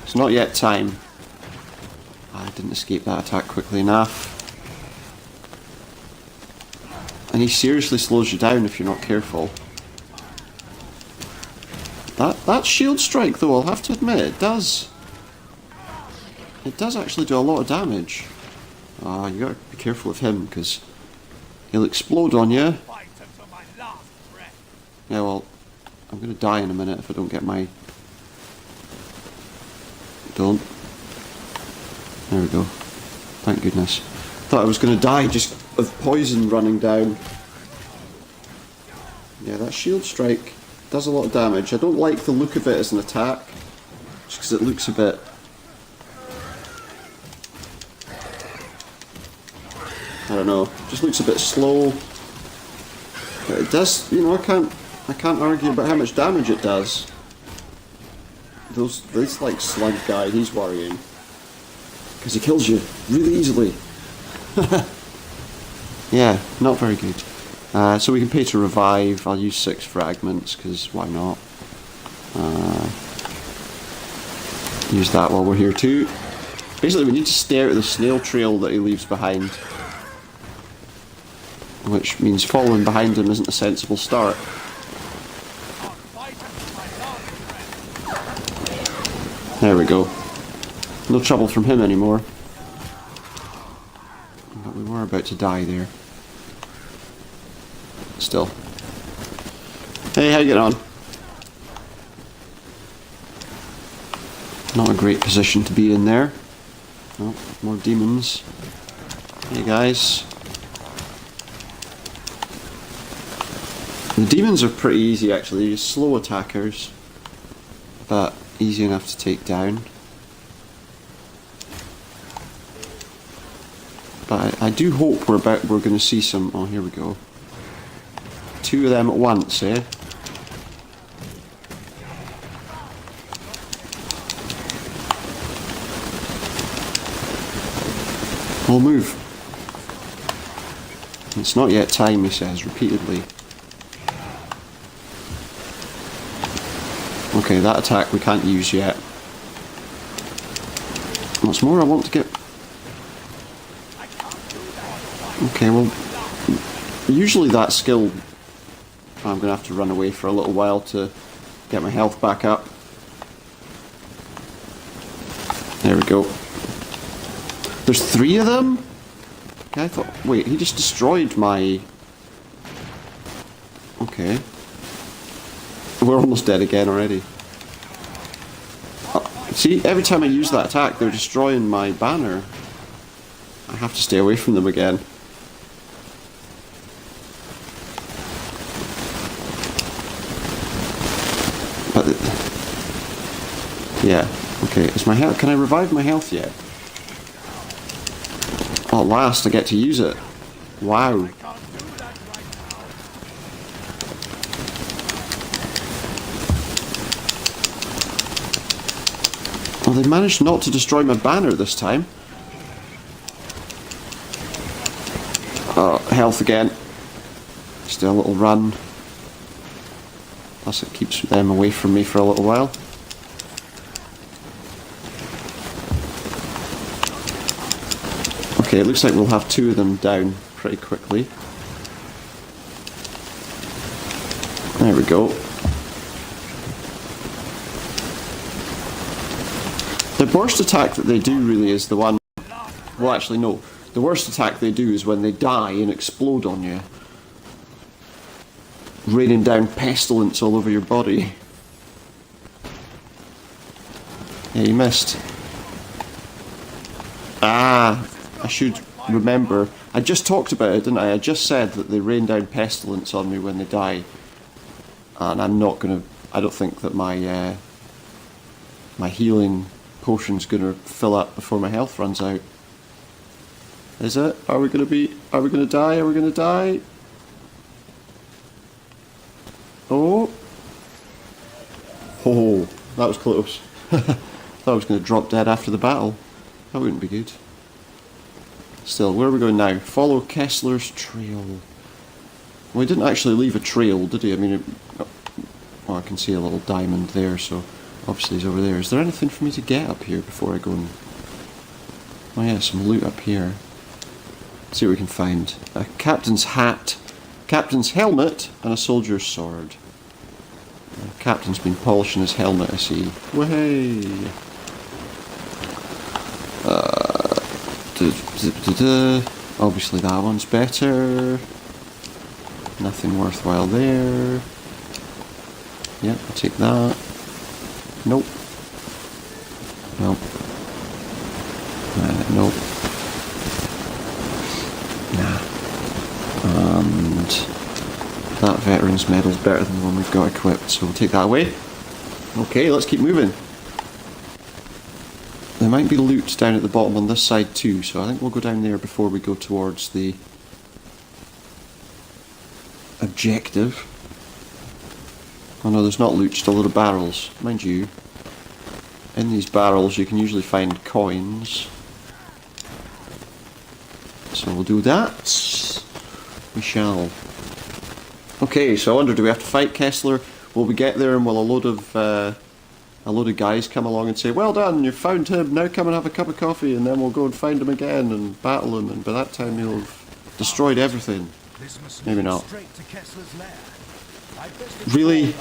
It's not yet time. I didn't escape that attack quickly enough. And he seriously slows you down if you're not careful. That shield strike though, I'll have to admit, it does actually do a lot of damage. Ah, you gotta be careful of him, because he'll explode on you. Yeah, well, I'm gonna die in a minute if I don't get my... Don't. There we go. Thank goodness. Thought I was gonna die just of poison running down. Yeah, that shield strike does a lot of damage. I don't like the look of it as an attack, just because it looks a bit... I don't know, just looks a bit slow. But it does, you know, I can't argue about how much damage it does. This like slug guy, he's worrying. Because he kills you really easily. Yeah, not very good. So we can pay to revive. I'll use 6 fragments, because why not? Use that while we're here too. Basically we need to stay out of the snail trail that he leaves behind. Which means following behind him isn't a sensible start. There we go. No trouble from him anymore. But we were about to die there. Still. Hey, how you getting on? Not a great position to be in there. Oh, more demons. Hey guys. The demons are pretty easy actually, just slow attackers. But easy enough to take down. But I do hope we're going to see some... Oh, here we go. 2 of them at once, eh? we'll move. It's not yet time, he says repeatedly. Okay, that attack we can't use yet. What's more, I want to get... Okay, well... Usually that skill... I'm going to have to run away for a little while to get my health back up. There we go. There's 3 of them? Okay, I thought... Wait, he just destroyed my... Okay. We're almost dead again already. See, every time I use that attack, they're destroying my banner. I have to stay away from them again. But... Yeah, okay. Is my health... Can I revive my health yet? Oh, at last I get to use it. Wow. Well, they managed not to destroy my banner this time. Oh, health again. Still a little run. Plus it keeps them away from me for a little while. Okay, it looks like we'll have 2 of them down pretty quickly. There we go. The worst attack that they do really is the one... Well, actually, no. The worst attack they do is when they die and explode on you. Raining down pestilence all over your body. Yeah, you missed. Ah, I should remember. I just talked about it, didn't I? I just said that they rain down pestilence on me when they die. And I'm not going to... I don't think that my... my healing... potion's gonna fill up before my health runs out. Is it? Are we gonna die? Are we gonna die? Oh. Oh, that was close. Thought I was gonna drop dead after the battle. That wouldn't be good. Still, where are we going now? Follow Kessler's trail. Well, he didn't actually leave a trail, did he? I mean, oh, I can see a little diamond there, so... Obviously he's over there. Is there anything for me to get up here before I go and... Oh yeah, some loot up here. Let's see what we can find. A captain's hat, captain's helmet, and a soldier's sword. The captain's been polishing his helmet, I see. Wahey! Obviously that one's better. Nothing worthwhile there. Yep, I'll take that. Nope. Nope. Nope. Nah. And that veteran's medal's better than the one we've got equipped, so we'll take that away. Okay, let's keep moving. There might be loot down at the bottom on this side too, so I think we'll go down there before we go towards the objective. Oh no, there's not loot, just a load of barrels. Mind you, in these barrels you can usually find coins. So we'll do that. We shall. Okay, so I wonder, do we have to fight Kessler? Will we get there and will a load of guys come along and say, well done, you found him, now come and have a cup of coffee, and then we'll go and find him again and battle him, and by that time he'll have destroyed everything. Maybe not. Really?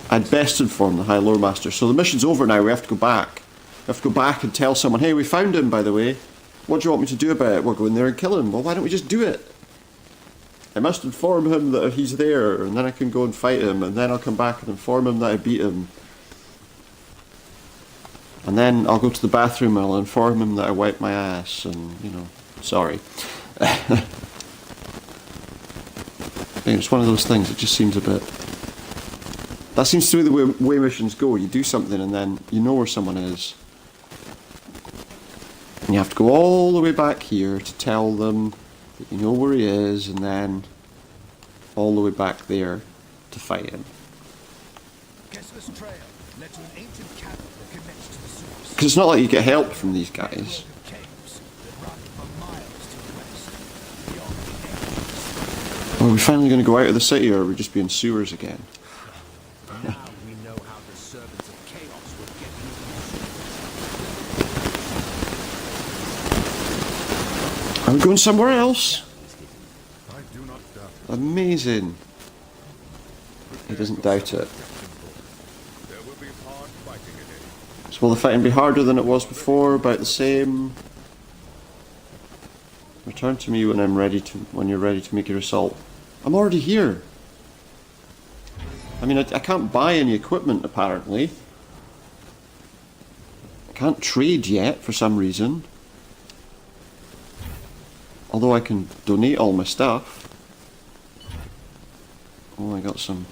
I'd best inform the High Lore Master. So the mission's over now, we have to go back. We have to go back and tell someone, hey, we found him, by the way. What do you want me to do about it? We'll go in there and kill him. Well, why don't we just do it? I must inform him that he's there, and then I can go and fight him, and then I'll come back and inform him that I beat him. And then I'll go to the bathroom and I'll inform him that I wiped my ass, and, you know, sorry. It's one of those things, it just seems a bit... That seems to be the way missions go. You do something and then you know where someone is. And you have to go all the way back here to tell them that you know where he is, and then all the way back there to fight him. Because it's not like you get help from these guys. Are we finally going to go out of the city, or are we just being sewers again? Now we know how the servants of chaos would get used. Are we going somewhere else? I do not doubt it. Amazing. He doesn't doubt it. There will be hard fighting ahead. So will the fighting be harder than it was before? About the same? Return to me when you're ready to make your assault. I'm already here. I mean, I can't buy any equipment apparently. I can't trade yet for some reason. Although I can donate all my stuff. Oh, I got some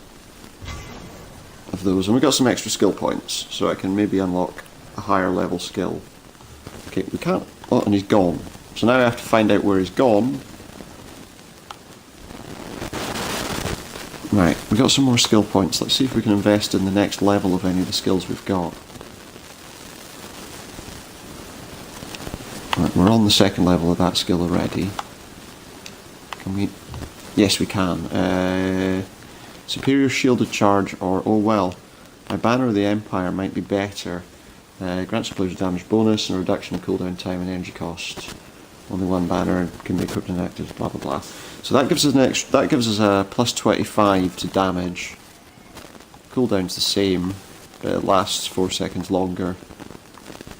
of those, and we got some extra skill points, so I can maybe unlock a higher level skill. Okay, we can't. Oh, and he's gone. So now I have to find out where he's gone. Right, we got some more skill points. Let's see if we can invest in the next level of any of the skills we've got. Right, we're on the second level of that skill already. Can we? Yes, we can. Superior shielded charge, or oh well, my banner of the Empire might be better. Grants players a damage bonus and a reduction in cooldown time and energy cost. Only one banner can be equipped and active. Blah blah blah. So that gives us an extra. That gives us a plus 25 to damage. Cooldown's the same, but it lasts 4 seconds longer.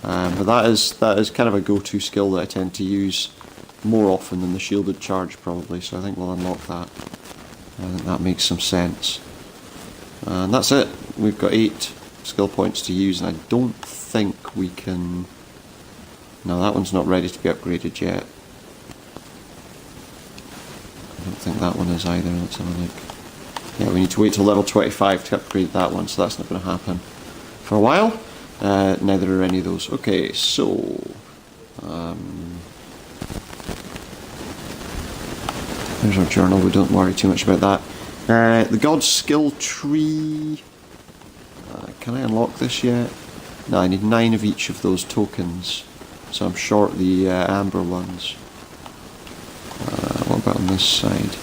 But that is kind of a go-to skill that I tend to use more often than the shielded charge probably. So I think we'll unlock that. I think that makes some sense. And that's it. We've got 8 skill points to use, and I don't think we can. No, that one's not ready to be upgraded yet. I don't think that one is either. Let's have a look. Yeah, we need to wait till level 25 to upgrade that one, so that's not going to happen for a while. Neither are any of those. Okay, so there's our journal. We don't worry too much about that. The God skill tree. Can I unlock this yet? No, I need 9 of each of those tokens. So I'm short the amber ones. What about on this side?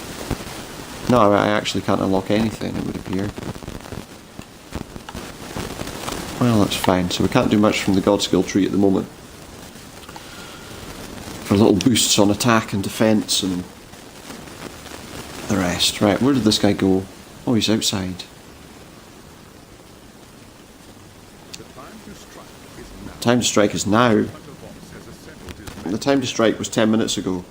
No, I actually can't unlock anything, it would appear. Well, that's fine. So we can't do much from the God skill tree at the moment. For little boosts on attack and defense and the rest. Right, where did this guy go? Oh, he's outside. Time to strike is now. The time to strike was 10 minutes ago.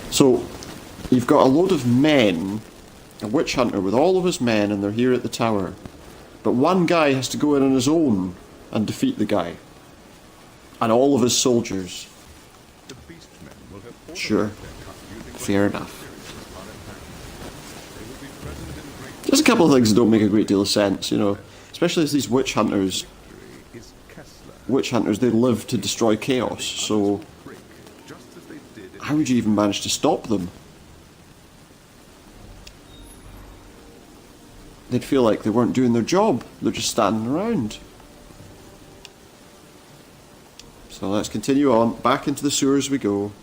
So you've got a load of men, a witch hunter with all of his men, and they're here at the tower. But one guy has to go in on his own and defeat the guy. And all of his soldiers. Sure. Fair enough. There's a couple of things that don't make a great deal of sense, you know. Especially as these witch hunters. Witch hunters, they live to destroy chaos, so how would you even manage to stop them? They'd feel like they weren't doing their job, they're just standing around. So let's continue on, back into the sewers we go.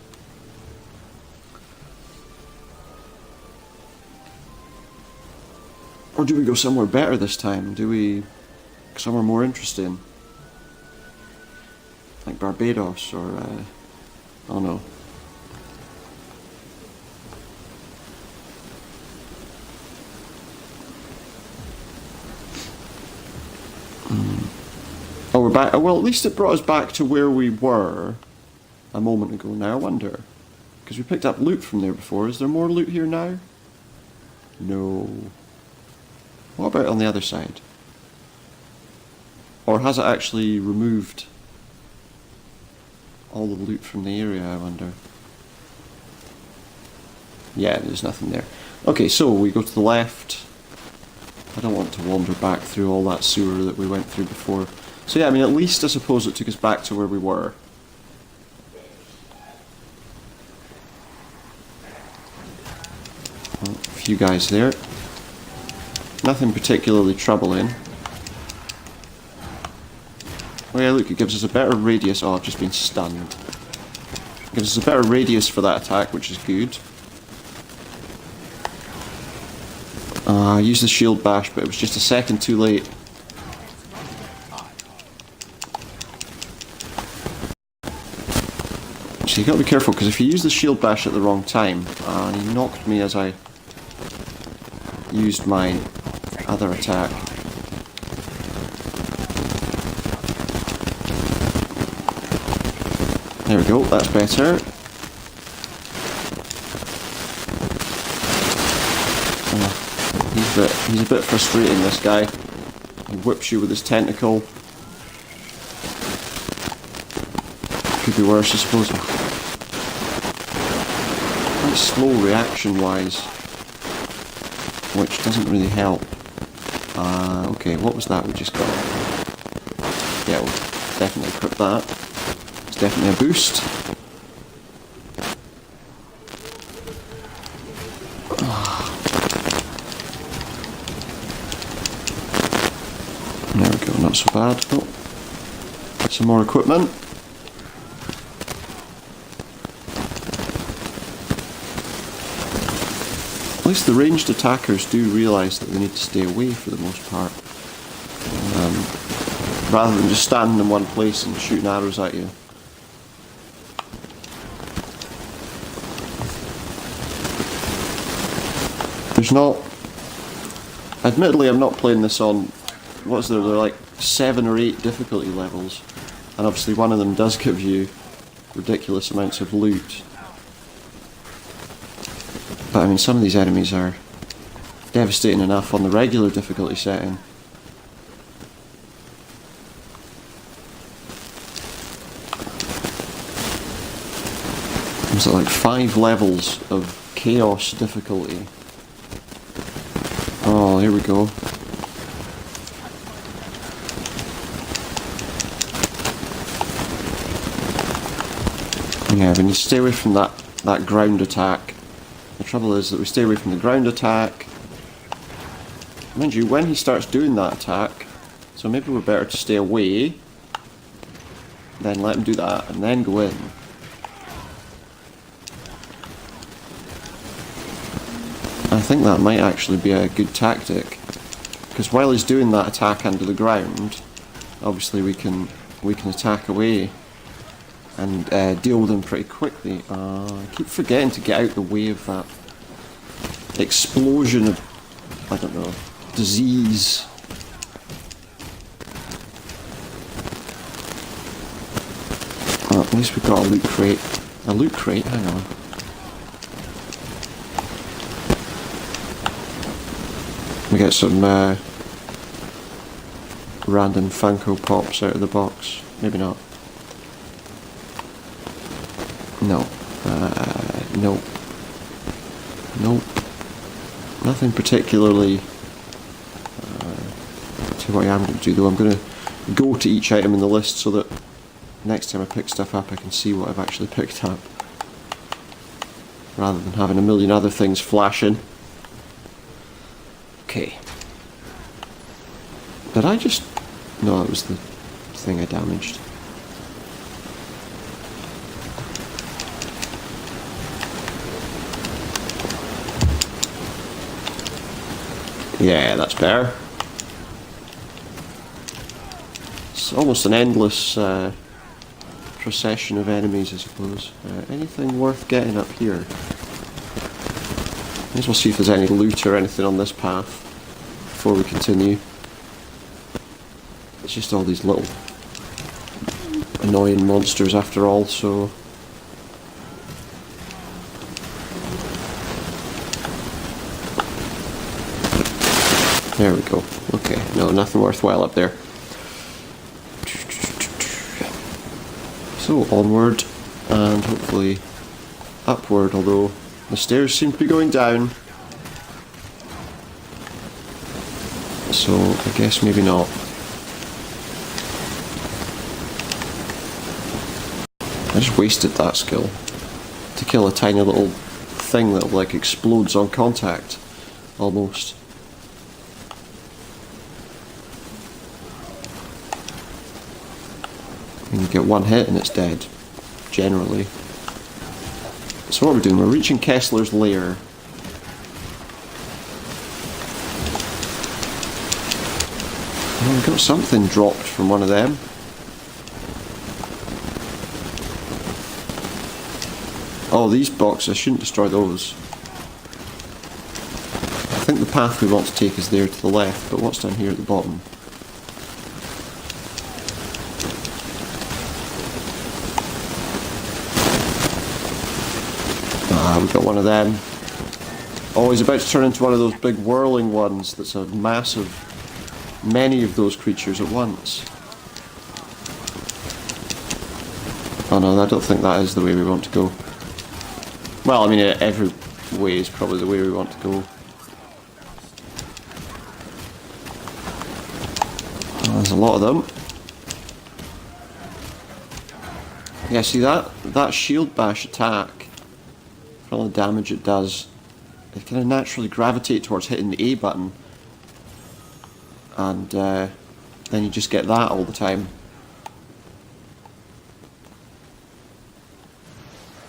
Or do we go somewhere better this time? Do we somewhere more interesting? Like Barbados or, I don't know. Oh, we're back. Well, at least it brought us back to where we were a moment ago now, I wonder. Because we picked up loot from there before. Is there more loot here now? No. What about on the other side? Or has it actually removed all the loot from the area, I wonder? Yeah, there's nothing there. Okay, so we go to the left. I don't want to wander back through all that sewer that we went through before. So yeah, I mean, at least I suppose it took us back to where we were. Well, a few guys there. Nothing particularly troubling. Oh yeah, look, it gives us a better radius. Oh, I've just been stunned. It gives us a better radius for that attack, which is good. I used the shield bash, but it was just a second too late. So you gotta be careful, because if you use the shield bash at the wrong time, he knocked me as I used my other attack. There we go, that's better. He's a bit frustrating, this guy. He whips you with his tentacle. Could be worse, I suppose. Quite slow reaction-wise, which doesn't really help. Okay, what was that we just got? Yeah, we'll definitely equip that. It's definitely a boost. There we go, not so bad. Oh, some more equipment. At least the ranged attackers do realise that they need to stay away for the most part. Rather than just standing in one place and shooting arrows at you. There's not... Admittedly, I'm not playing this on... What's there? They're like 7 or 8 difficulty levels. And obviously one of them does give you ridiculous amounts of loot. But I mean, some of these enemies are devastating enough on the regular difficulty setting. There's like 5 levels of chaos difficulty. Oh, here we go. Yeah, we need to stay away from that ground attack. The trouble is that we stay away from the ground attack. Mind you, when he starts doing that attack, so maybe we're better to stay away, then let him do that, and then go in. I think that might actually be a good tactic, because while he's doing that attack under the ground, obviously we can attack away and deal with him pretty quickly. I keep forgetting to get out the way of that explosion of, I don't know, disease. Oh, at least we've got a loot crate. A loot crate? Hang on. We get some random Funko Pops out of the box. Maybe not. No. Nope. Nope. Nothing particularly to what I am going to do though. I'm going to go to each item in the list so that next time I pick stuff up I can see what I've actually picked up. Rather than having a million other things flashing. Okay. Did I just... No, it was the thing I damaged. Yeah, that's better. It's almost an endless procession of enemies, I suppose. Anything worth getting up here? May as well see if there's any loot or anything on this path before we continue. It's just all these little annoying monsters after all, so... There we go. Okay, no, nothing worthwhile up there. So, onward, and hopefully upward, although the stairs seem to be going down. So, I guess maybe not. I just wasted that skill to kill a tiny little thing that like explodes on contact, almost. And you get one hit and it's dead, generally. So what are we doing? We're reaching Kessler's lair. Oh, we got something dropped from one of them. Oh, these boxes, I shouldn't destroy those. I think the path we want to take is there to the left, but what's down here at the bottom? Ah, we've got one of them. Oh, he's about to turn into one of those big whirling ones that's a massive, many of those creatures at once. Oh no, I don't think that is the way we want to go. Well, I mean, every way is probably the way we want to go. Oh, there's a lot of them. Yeah, see that shield bash attack, for all the damage it does, it kind of naturally gravitate towards hitting the A button, and then you just get that all the time.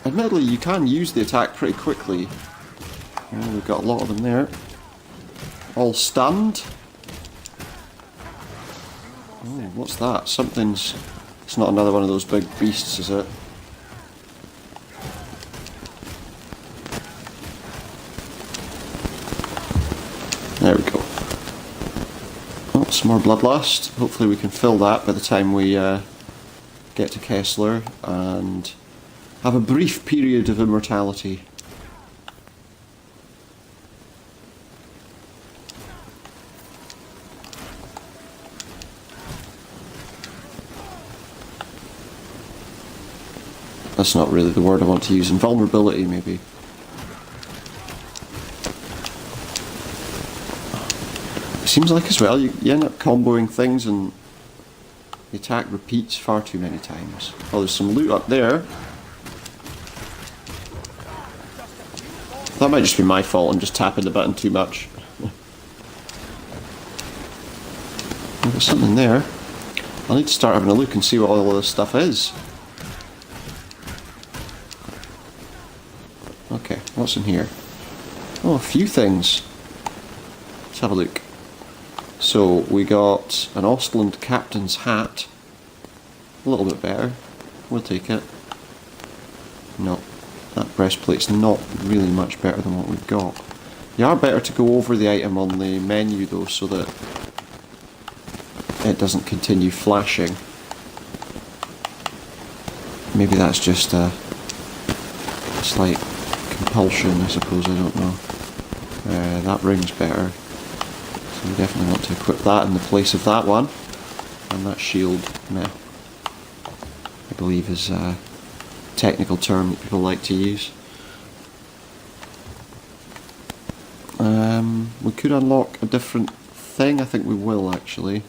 Admittedly, you can use the attack pretty quickly. Oh, we've got a lot of them there. All stunned. Oh, what's that? Something's... It's not another one of those big beasts, is it? There we go. Oh, some more bloodlust. Hopefully we can fill that by the time we get to Kessler and have a brief period of immortality. That's not really the word I want to use. Invulnerability, maybe. It seems like as well, you end up comboing things and the attack repeats far too many times. Oh, there's some loot up there. That might just be my fault, I'm just tapping the button too much. There's something there. I'll need to start having a look and see what all of this stuff is. Okay, what's in here? Oh, a few things. Let's have a look. So, we got an Ostland captain's hat. A little bit better. We'll take it. No. That breastplate's not really much better than what we've got. You are better to go over the item on the menu though, so that it doesn't continue flashing. Maybe that's just a slight compulsion, I suppose, I don't know. That ring's better. So we definitely want to equip that in the place of that one. And that shield, meh, I believe is technical term that people like to use. We could unlock a different thing. I think we will actually.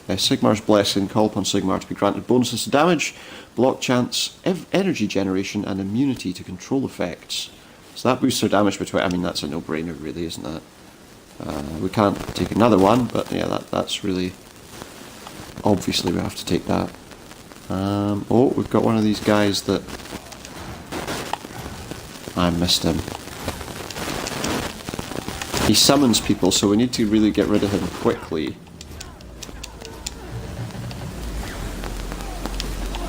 Sigmar's Blessing. Call upon Sigmar to be granted bonuses to damage, block chance, energy generation, and immunity to control effects. So that boosts our damage by 20. I mean, that's a no-brainer, really, isn't it? We can't take another one, but yeah, that's really... Obviously, we have to take that. Oh, we've got one of these guys that... I missed him. He summons people, so we need to really get rid of him quickly.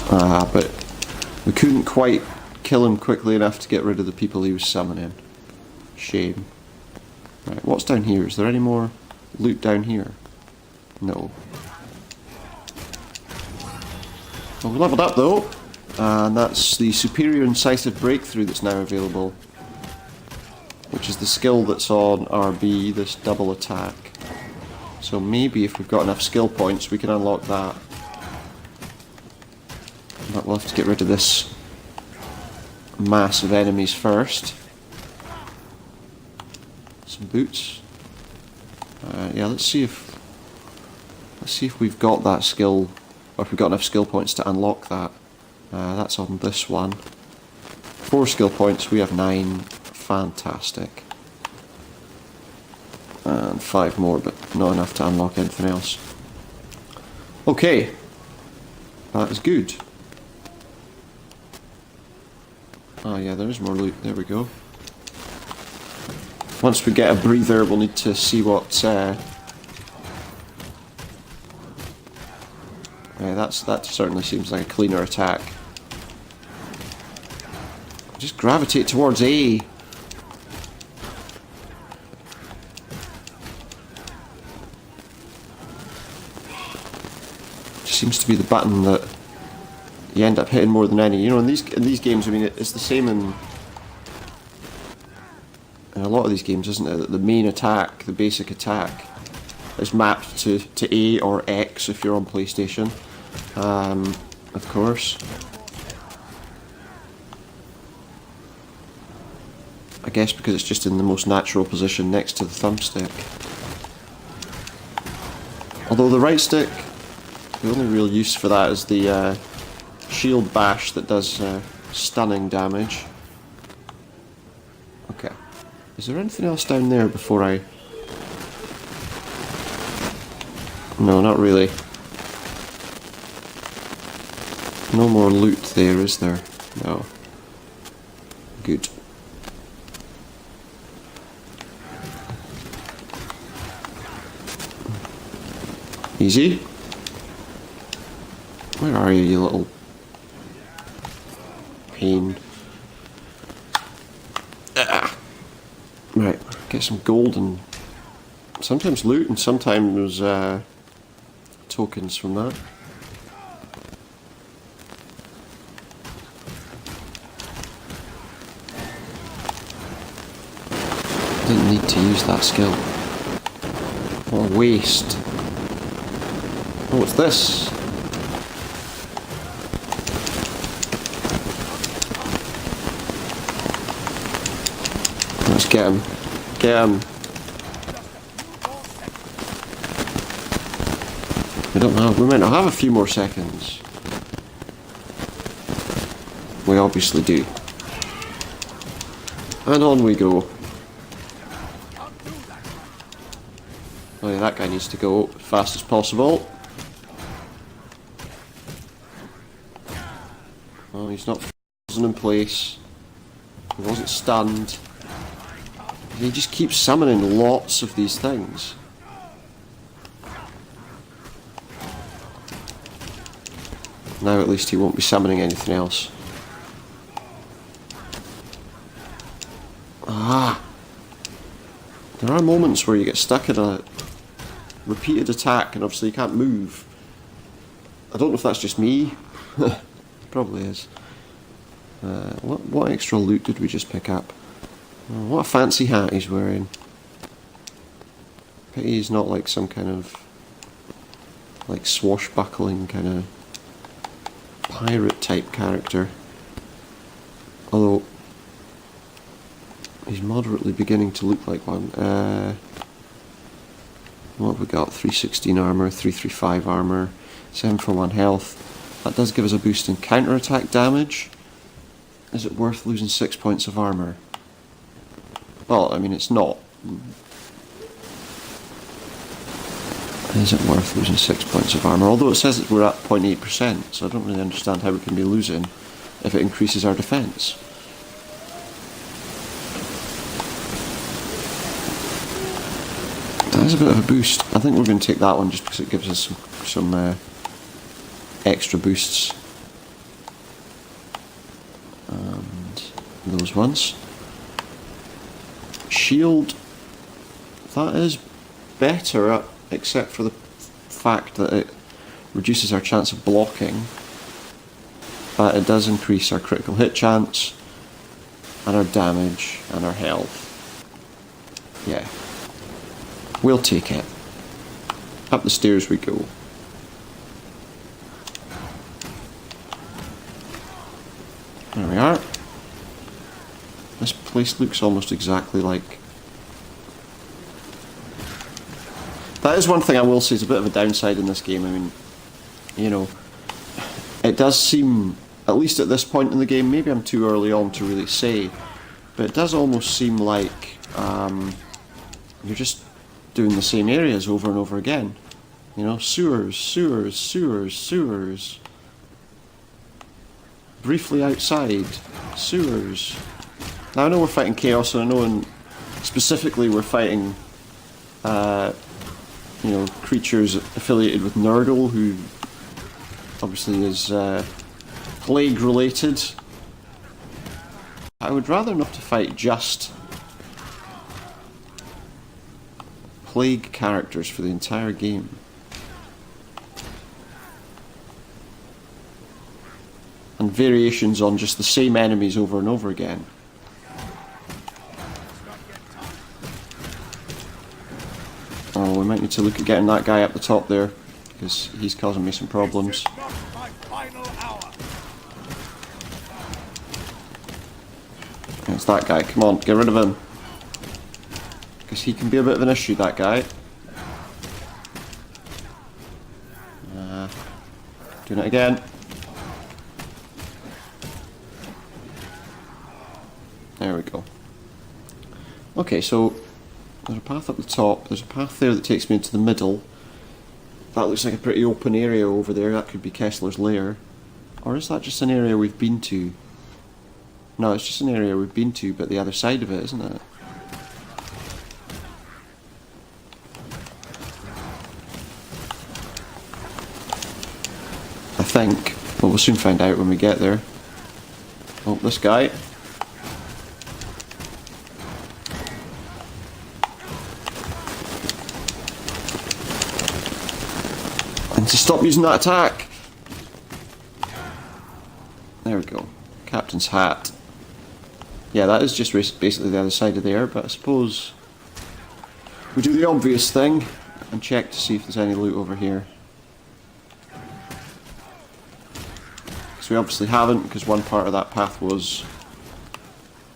But we couldn't quite kill him quickly enough to get rid of the people he was summoning. Shame. Right, what's down here? Is there any more loot down here? No. Well, we leveled up though, and that's the Superior Incisive Breakthrough that's now available, which is the skill that's on RB, this double attack. So maybe if we've got enough skill points we can unlock that. But we'll have to get rid of this mass of enemies first. Some boots. Yeah, let's see if we've got that skill, or if we've got enough skill points to unlock that. That's on this one. 4 skill points, we have 9. Fantastic. And 5 more, but not enough to unlock anything else. Okay. That is good. Oh yeah, there is more loot. There we go. Once we get a breather, we'll need to see what... yeah, that certainly seems like a cleaner attack. Just gravitate towards A. Just seems to be the button that you end up hitting more than any. You know, in these games, I mean, it's the same in a lot of these games, isn't it? That the main attack, the basic attack, is mapped to A or X if you're on PlayStation, of course. I guess because it's just in the most natural position next to the thumbstick. Although the right stick, the only real use for that is the shield bash that does stunning damage. Okay. Is there anything else down there before I... No, not really. No more loot there, is there? No. Good. Easy. Where are you, you little pain? Right, get some gold and sometimes loot and sometimes tokens from that. Didn't need to use that skill. What a waste. Oh, what's this? Let's get him. Get him. I don't know. We might not have a few more seconds. We obviously do. And on we go. Oh yeah, that guy needs to go as fast as possible. Oh, he's not frozen in place. He wasn't stunned. He just keeps summoning lots of these things. Now at least he won't be summoning anything else. Ah! There are moments where you get stuck in a repeated attack and obviously you can't move. I don't know if that's just me. Probably is. What extra loot did we just pick up? Oh, what a fancy hat he's wearing. Pity he's not like some kind of like swashbuckling kind of pirate type character. Although he's moderately beginning to look like one. What have we got? 316 armour, 335 armour, 741 health. That does give us a boost in counter-attack damage. Is it worth losing 6 points of armour? Well, I mean, it's not. Is it worth losing 6 points of armour? Although it says that we're at 0.8%, so I don't really understand how we can be losing if it increases our defence. That is a bit of a boost. I think we're going to take that one just because it gives us some extra boosts. And those ones. Shield, that is better, except for the fact that it reduces our chance of blocking, but it does increase our critical hit chance and our damage and our health. Yeah, we'll take it. Up the stairs we go. There we are. This place looks almost exactly like... That is one thing I will say is a bit of a downside in this game. I mean, you know, it does seem, at least at this point in the game, maybe I'm too early on to really say, but it does almost seem like you're just doing the same areas over and over again. You know, sewers, sewers, sewers, sewers. briefly outside. Sewers. Now I know we're fighting Chaos, and I know specifically we're fighting, you know, creatures affiliated with Nurgle, who obviously is plague related. I would rather not to fight just plague characters for the entire game. And variations on just the same enemies over and over again. Oh, we might need to look at getting that guy up the top there, because he's causing me some problems. It's that guy, come on, get rid of him. Because he can be a bit of an issue, that guy. Doing it again. There we go. Okay, so there's a path up the top, there's a path there that takes me into the middle. That looks like a pretty open area over there, that could be Kessler's lair. Or is that just an area we've been to? No, it's just an area we've been to, but the other side of it, isn't it? I think. Well, we'll soon find out when we get there. Oh, this guy. And to stop using that attack! There we go. Captain's hat. Yeah, that is just basically the other side of there, but I suppose we do the obvious thing and check to see if there's any loot over here. Because we obviously haven't, because one part of that path was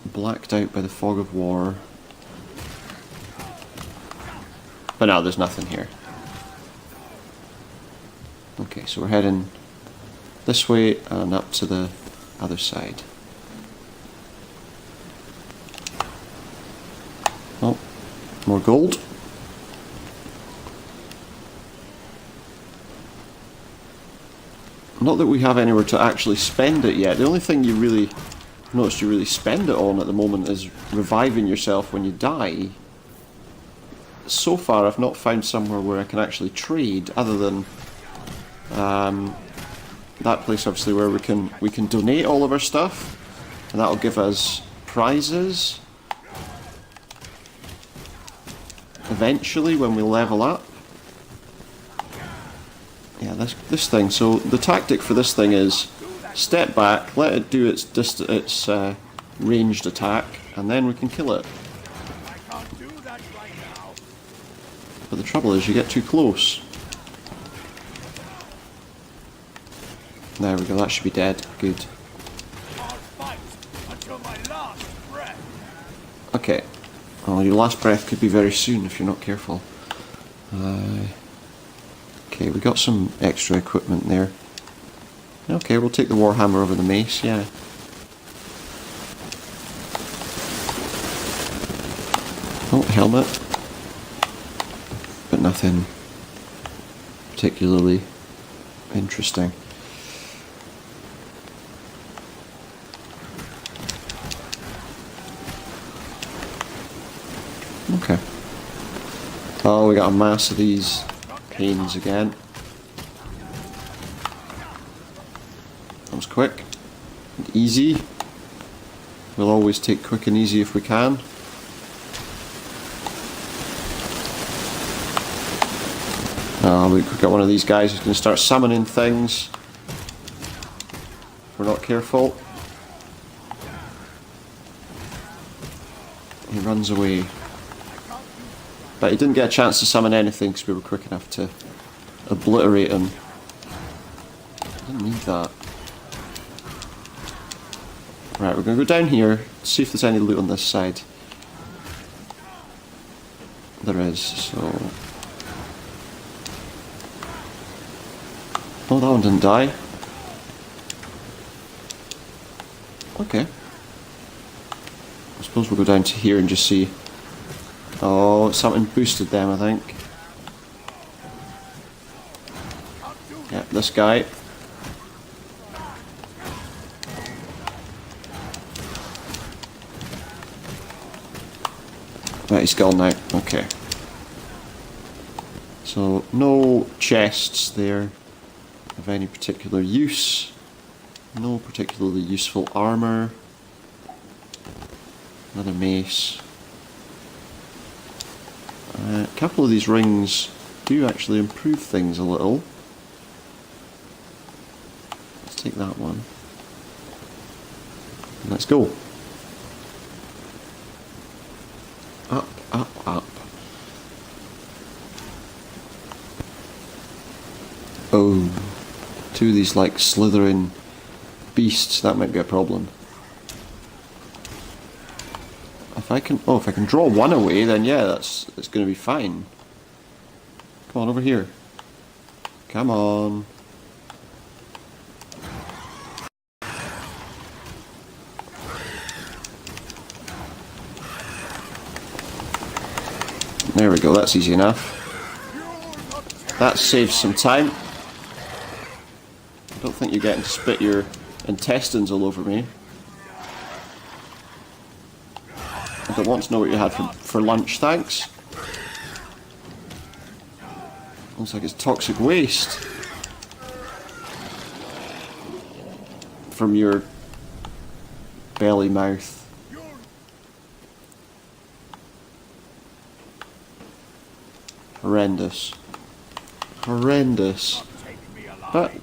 blacked out by the fog of war. But now there's nothing here. Okay, so we're heading this way and up to the other side. Oh, more gold. Not that we have anywhere to actually spend it yet. The only thing you really notice you really spend it on at the moment is reviving yourself when you die. So far I've not found somewhere where I can actually trade other than that place obviously where we can donate all of our stuff, and that'll give us prizes eventually when we level up. Yeah, this thing. So the tactic for this thing is step back, let it do its ranged attack, and then we can kill it. But the trouble is you get too close. There we go, that should be dead. Good. Okay. Oh, your last breath could be very soon if you're not careful. Okay, we got some extra equipment there. Okay, we'll take the Warhammer over the mace, yeah. Oh, helmet. But nothing particularly interesting. Okay. Oh, we got a mass of these pains again. That was quick and easy. We'll always take quick and easy if we can. Oh, we've got one of these guys who's going to start summoning things if we're not careful. He runs away. But he didn't get a chance to summon anything because we were quick enough to obliterate him. I didn't need that. Right, we're going to go down here, see if there's any loot on this side. There is, so... Oh, that one didn't die. Okay. I suppose we'll go down to here and just see. Oh, something boosted them, I think. Yeah, this guy. Right, he's gone now. Okay. So, no chests there of any particular use. No particularly useful armour. Another mace. A couple of these rings do actually improve things a little. Let's take that one. And let's go. Up, up, up. Oh, two of these like slithering beasts, that might be a problem. If I can draw one away, then yeah, it's going to be fine. Come on, over here. Come on. There we go, that's easy enough. That saves some time. I don't think you're getting to spit your intestines all over me. I don't want to know what you had for lunch, thanks. Looks like it's toxic waste. From your belly mouth. Horrendous. Horrendous. But,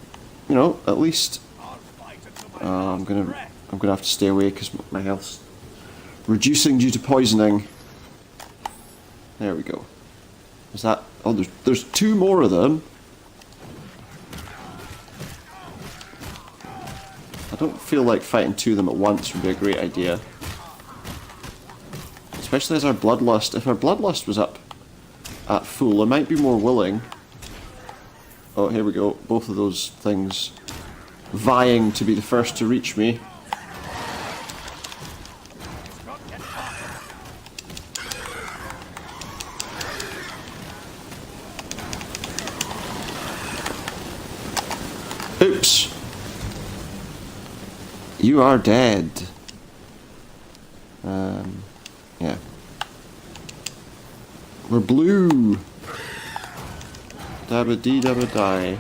you know, at least I'm gonna have to stay away because my health's reducing due to poisoning. There we go. Is that? Oh, there's two more of them. I don't feel like fighting two of them at once would be a great idea. Especially as our bloodlust. If our bloodlust was up at full, I might be more willing. Oh, here we go. Both of those things vying to be the first to reach me. Oops. You are dead. Yeah. We're blue. Dabba dee dabba die.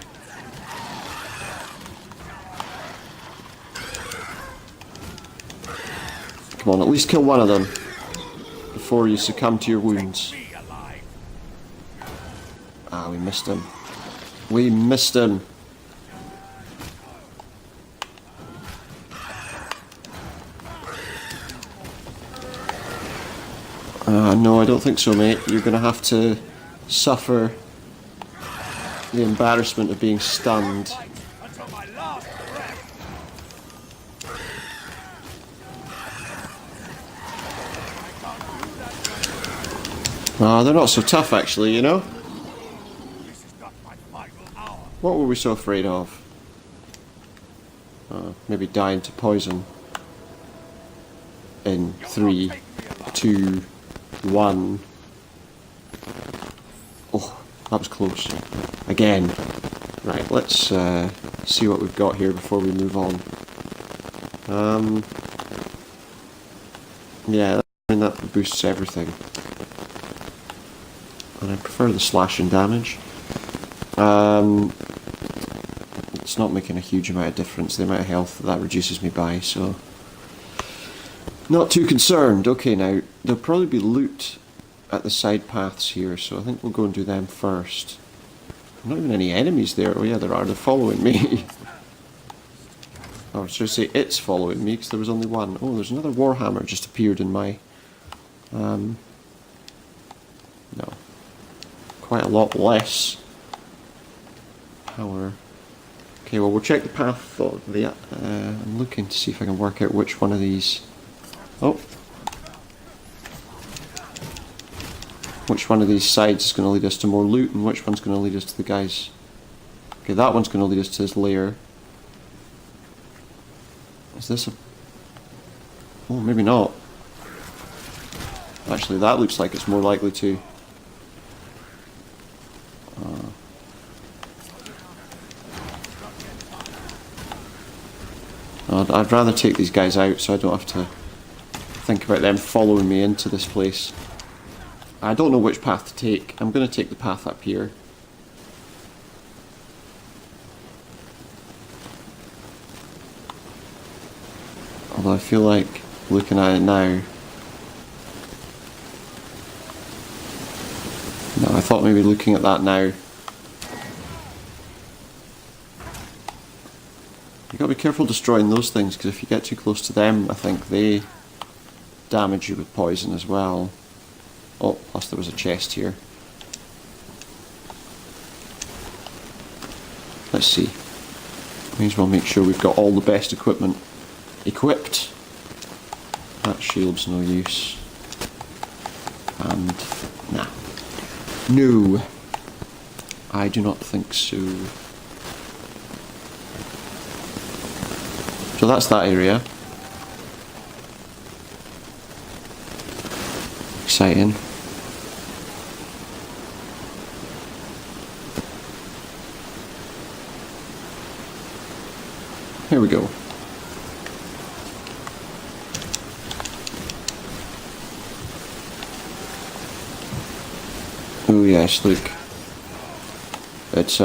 Come on, at least kill one of them before you succumb to your wounds. Ah, we missed him. We missed him. No, I don't think so, mate. You're gonna have to suffer the embarrassment of being stunned. They're not so tough, actually, you know? What were we so afraid of? Maybe dying to poison. In 3, 2, 1. Oh, that was close. Again. Right, let's see what we've got here before we move on. Yeah, I mean, that boosts everything. And I prefer the slashing damage. It's not making a huge amount of difference, the amount of health that reduces me by, so... Not too concerned. Okay, now, there'll probably be loot at the side paths here, so I think we'll go and do them first. Not even any enemies there. Oh yeah, there are. They're following me. Oh, should I say it's following me, because there was only one. Oh, there's another Warhammer just appeared in my... No. Quite a lot less power. Okay, well, we'll check the path of the... I'm looking to see if I can work out which one of these... Oh. Which one of these sides is going to lead us to more loot, and which one's going to lead us to the guys... Okay, that one's going to lead us to his lair. Is this a... Oh, maybe not. Actually, that looks like it's more likely to... I'd rather take these guys out so I don't have to think about them following me into this place. I don't know which path to take. I'm going to take the path up here. Although I feel like looking at it now. No, I thought maybe looking at that now. You gotta be careful destroying those things, because if you get too close to them, I think they damage you with poison as well. Oh, plus there was a chest here. Let's see. May as well make sure we've got all the best equipment equipped. That shield's no use. And nah. No. I do not think so. So that's that area. Exciting. Here we go. Oh yes, look. It's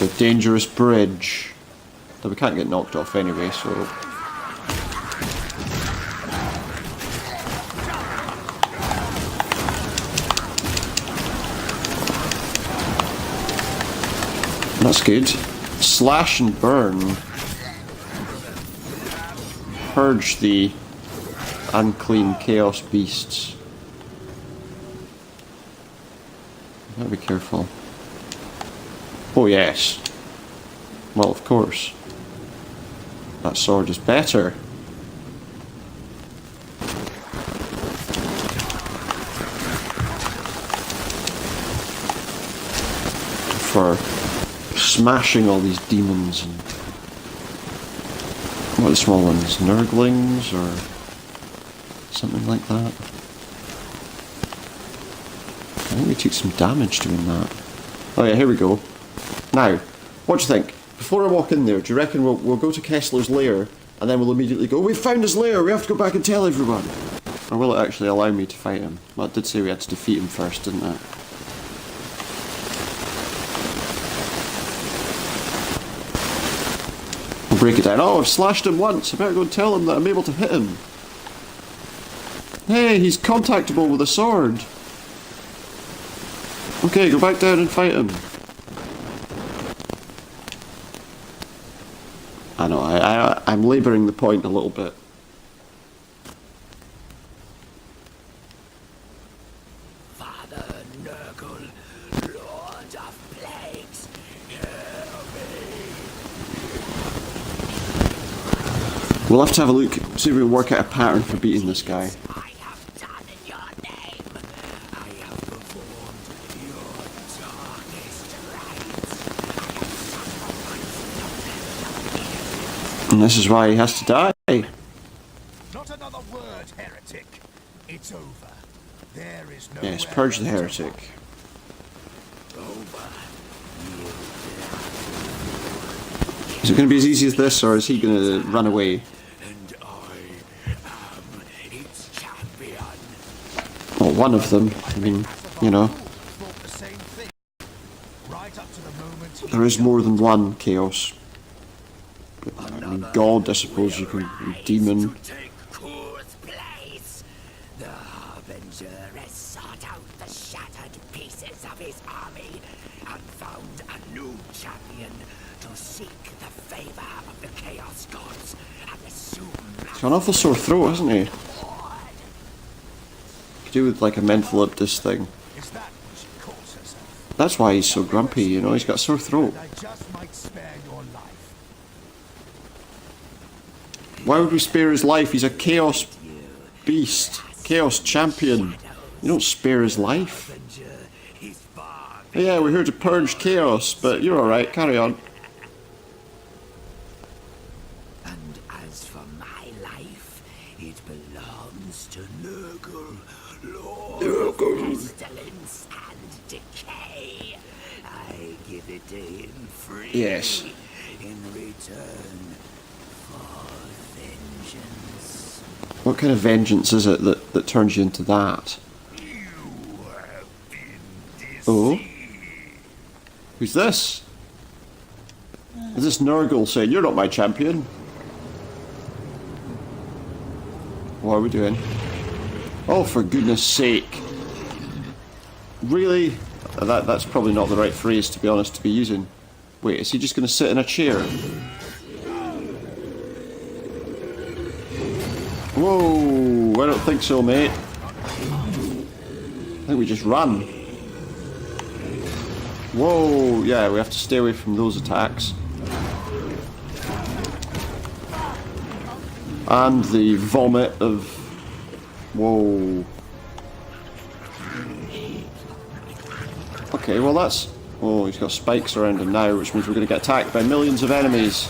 a dangerous bridge that we can't get knocked off anyway, so that's good. Slash and burn. Purge the unclean chaos beasts. Gotta be careful. Oh yes. Well, of course. That sword is better. For smashing all these demons and what are the small ones? Nurglings or something like that. I think we took some damage doing that. Oh yeah, here we go. Now, what do you think? Before I walk in there, do you reckon we'll go to Kessler's lair and then we'll immediately go, we've found his lair, we have to go back and tell everyone? Or will it actually allow me to fight him? Well, it did say we had to defeat him first, didn't it? We'll break it down. Oh, I've slashed him once, I better go and tell him that I'm able to hit him. Hey, he's contactable with a sword. Okay, go back down and fight him. I know, I'm labouring the point a little bit. Father Nurgle, Lord of Plagues, hear me. We'll have to have a look, see if we can work out a pattern for beating this guy. And this is why he has to die. Not another word, heretic. It's over. There is no. Yes, purge the heretic. Is it going to be as easy as this, or is he going to run away? And I am its champion. Well, one of them. I mean, you know. Right up to the moment There is more than one chaos. I mean, God, I suppose you can. Demon. The Harbinger has sought out the shattered pieces of his army and found a new champion to seek the favor of the Chaos Gods and assume. He's got an awful sore throat, hasn't he? Could do with like a mental updis thing. Is that what she calls herself? That's why he's so grumpy, you know, he's got a sore throat. I just might spare your life. Why would we spare his life? He's a chaos beast, chaos champion. You don't spare his life. Oh, yeah, we're here to purge chaos, but you're alright, carry on. And as for my life, it belongs to Nurgle, Lord of pestilence and decay. I give it to him free. Yes. In return Vengeance. What kind of vengeance is it that turns you into that? Oh? Who's this? Is this Nurgle saying, "You're not my champion"? What are we doing? Oh, for goodness sake. Really? That's probably not the right phrase, to be honest, to be using. Wait, is he just going to sit in a chair? Whoa, I don't think so, mate. I think we just run. Whoa, yeah, we have to stay away from those attacks. And the vomit of... Whoa. Okay, well that's... Oh, he's got spikes around him now, which means we're going to get attacked by millions of enemies.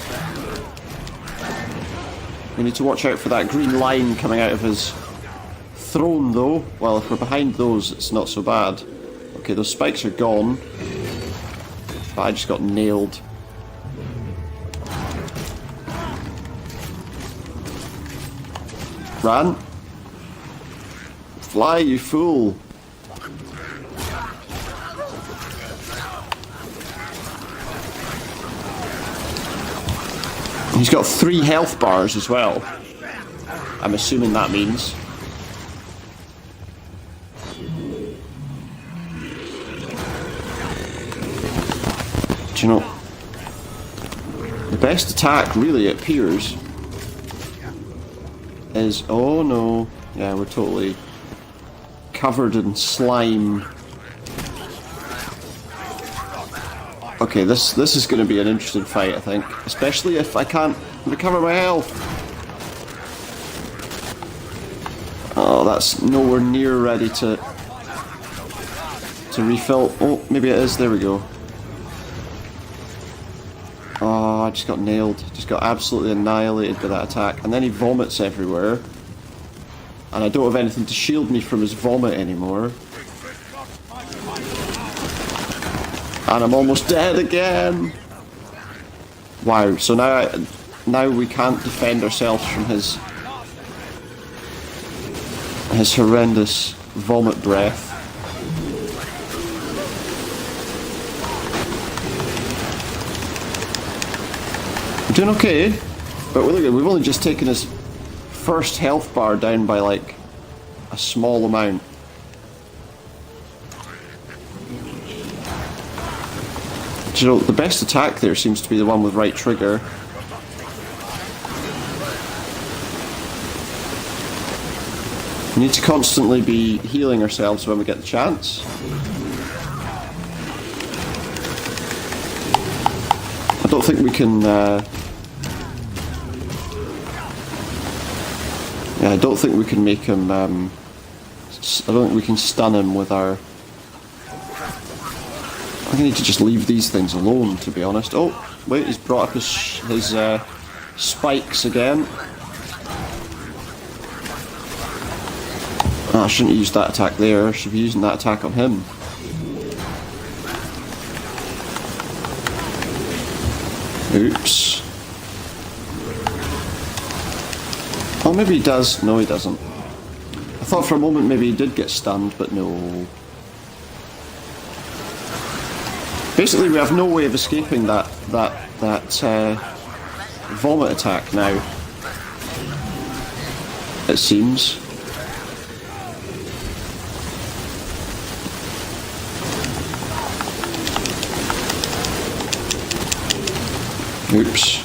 We need to watch out for that green line coming out of his throne, though. Well, if we're behind those, it's not so bad. Okay, those spikes are gone. But I just got nailed. Ran. Fly, you fool. He's got 3 health bars as well. I'm assuming that means. Do you know, the best attack, really, it appears, is... Oh no. Yeah, we're totally covered in slime. Okay, this is going to be an interesting fight, I think. Especially if I can't recover my health. Oh, that's nowhere near ready to refill. Oh, maybe it is. There we go. Oh, I just got nailed. Just got absolutely annihilated by that attack. And then he vomits everywhere. And I don't have anything to shield me from his vomit anymore. And I'm almost dead again. Wow, so now we can't defend ourselves from his horrendous vomit breath. We're doing okay, but look at, we've only just taken his first health bar down by like a small amount. You know, the best attack there seems to be the one with right trigger. We need to constantly be healing ourselves when we get the chance. I don't think we can... yeah, I don't think we can make him... I don't think we can stun him with our... I think I need to just leave these things alone, to be honest. Oh, wait, he's brought up his spikes again. Oh, I shouldn't have used that attack there. I should be using that attack on him. Oops. Oh, maybe he does. No, he doesn't. I thought for a moment maybe he did get stunned, but no. Basically, we have no way of escaping that vomit attack now. It seems. Oops.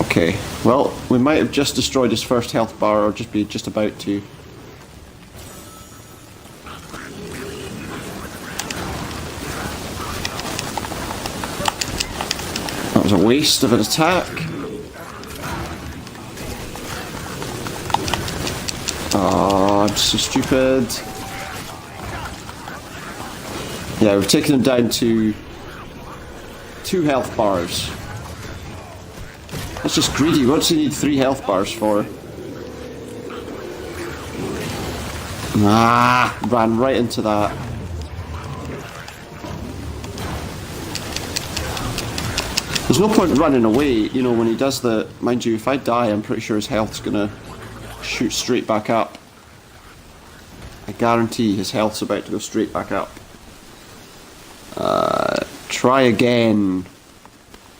Okay. Well, we might have just destroyed his first health bar, or just be just about to. That was a waste of an attack. Oh, I'm so stupid. Yeah, we've taken him down to 2 health bars. That's just greedy. What does he need 3 health bars for? Ah, ran right into that. There's no point running away, you know, when he does the... Mind you, if I die, I'm pretty sure his health's gonna shoot straight back up. I guarantee his health's about to go straight back up. Try again.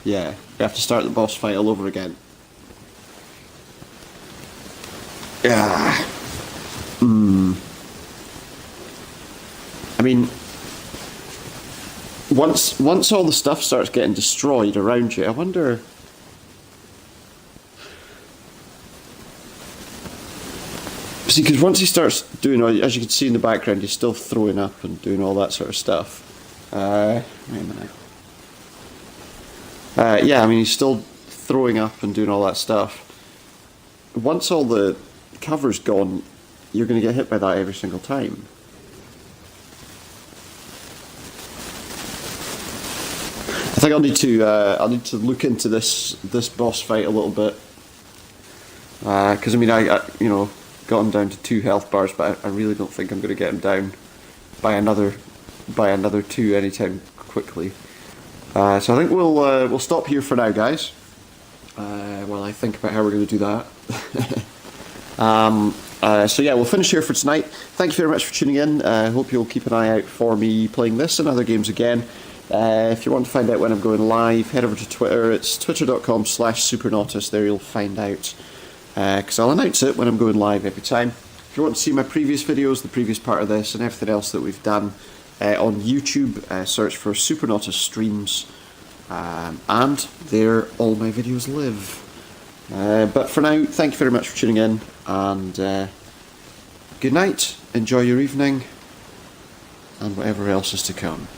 Yeah, we have to start the boss fight all over again. Yeah. I mean, once all the stuff starts getting destroyed around you, I wonder... See, because once he starts doing, as you can see in the background, he's still throwing up and doing all that sort of stuff. Wait a minute. Yeah, I mean, he's still throwing up and doing all that stuff. Once all the cover's gone, you're going to get hit by that every single time. I think I'll need to look into this boss fight a little bit, because I mean I you know, got him down to 2 health bars, but I really don't think I'm going to get him down by another 2 anytime quickly. So I think we'll stop here for now, guys, while I think about how we're going to do that. So yeah, we'll finish here for tonight. Thank you very much for tuning in. I hope you'll keep an eye out for me playing this and other games again. If you want to find out when I'm going live, head over to Twitter. It's twitter.com/supernautus. There you'll find out, because I'll announce it when I'm going live every time. If you want to see my previous videos, the previous part of this, and everything else that we've done on YouTube, search for Supernautus Streams, and there all my videos live. But for now, thank you very much for tuning in, and good night, enjoy your evening, and whatever else is to come.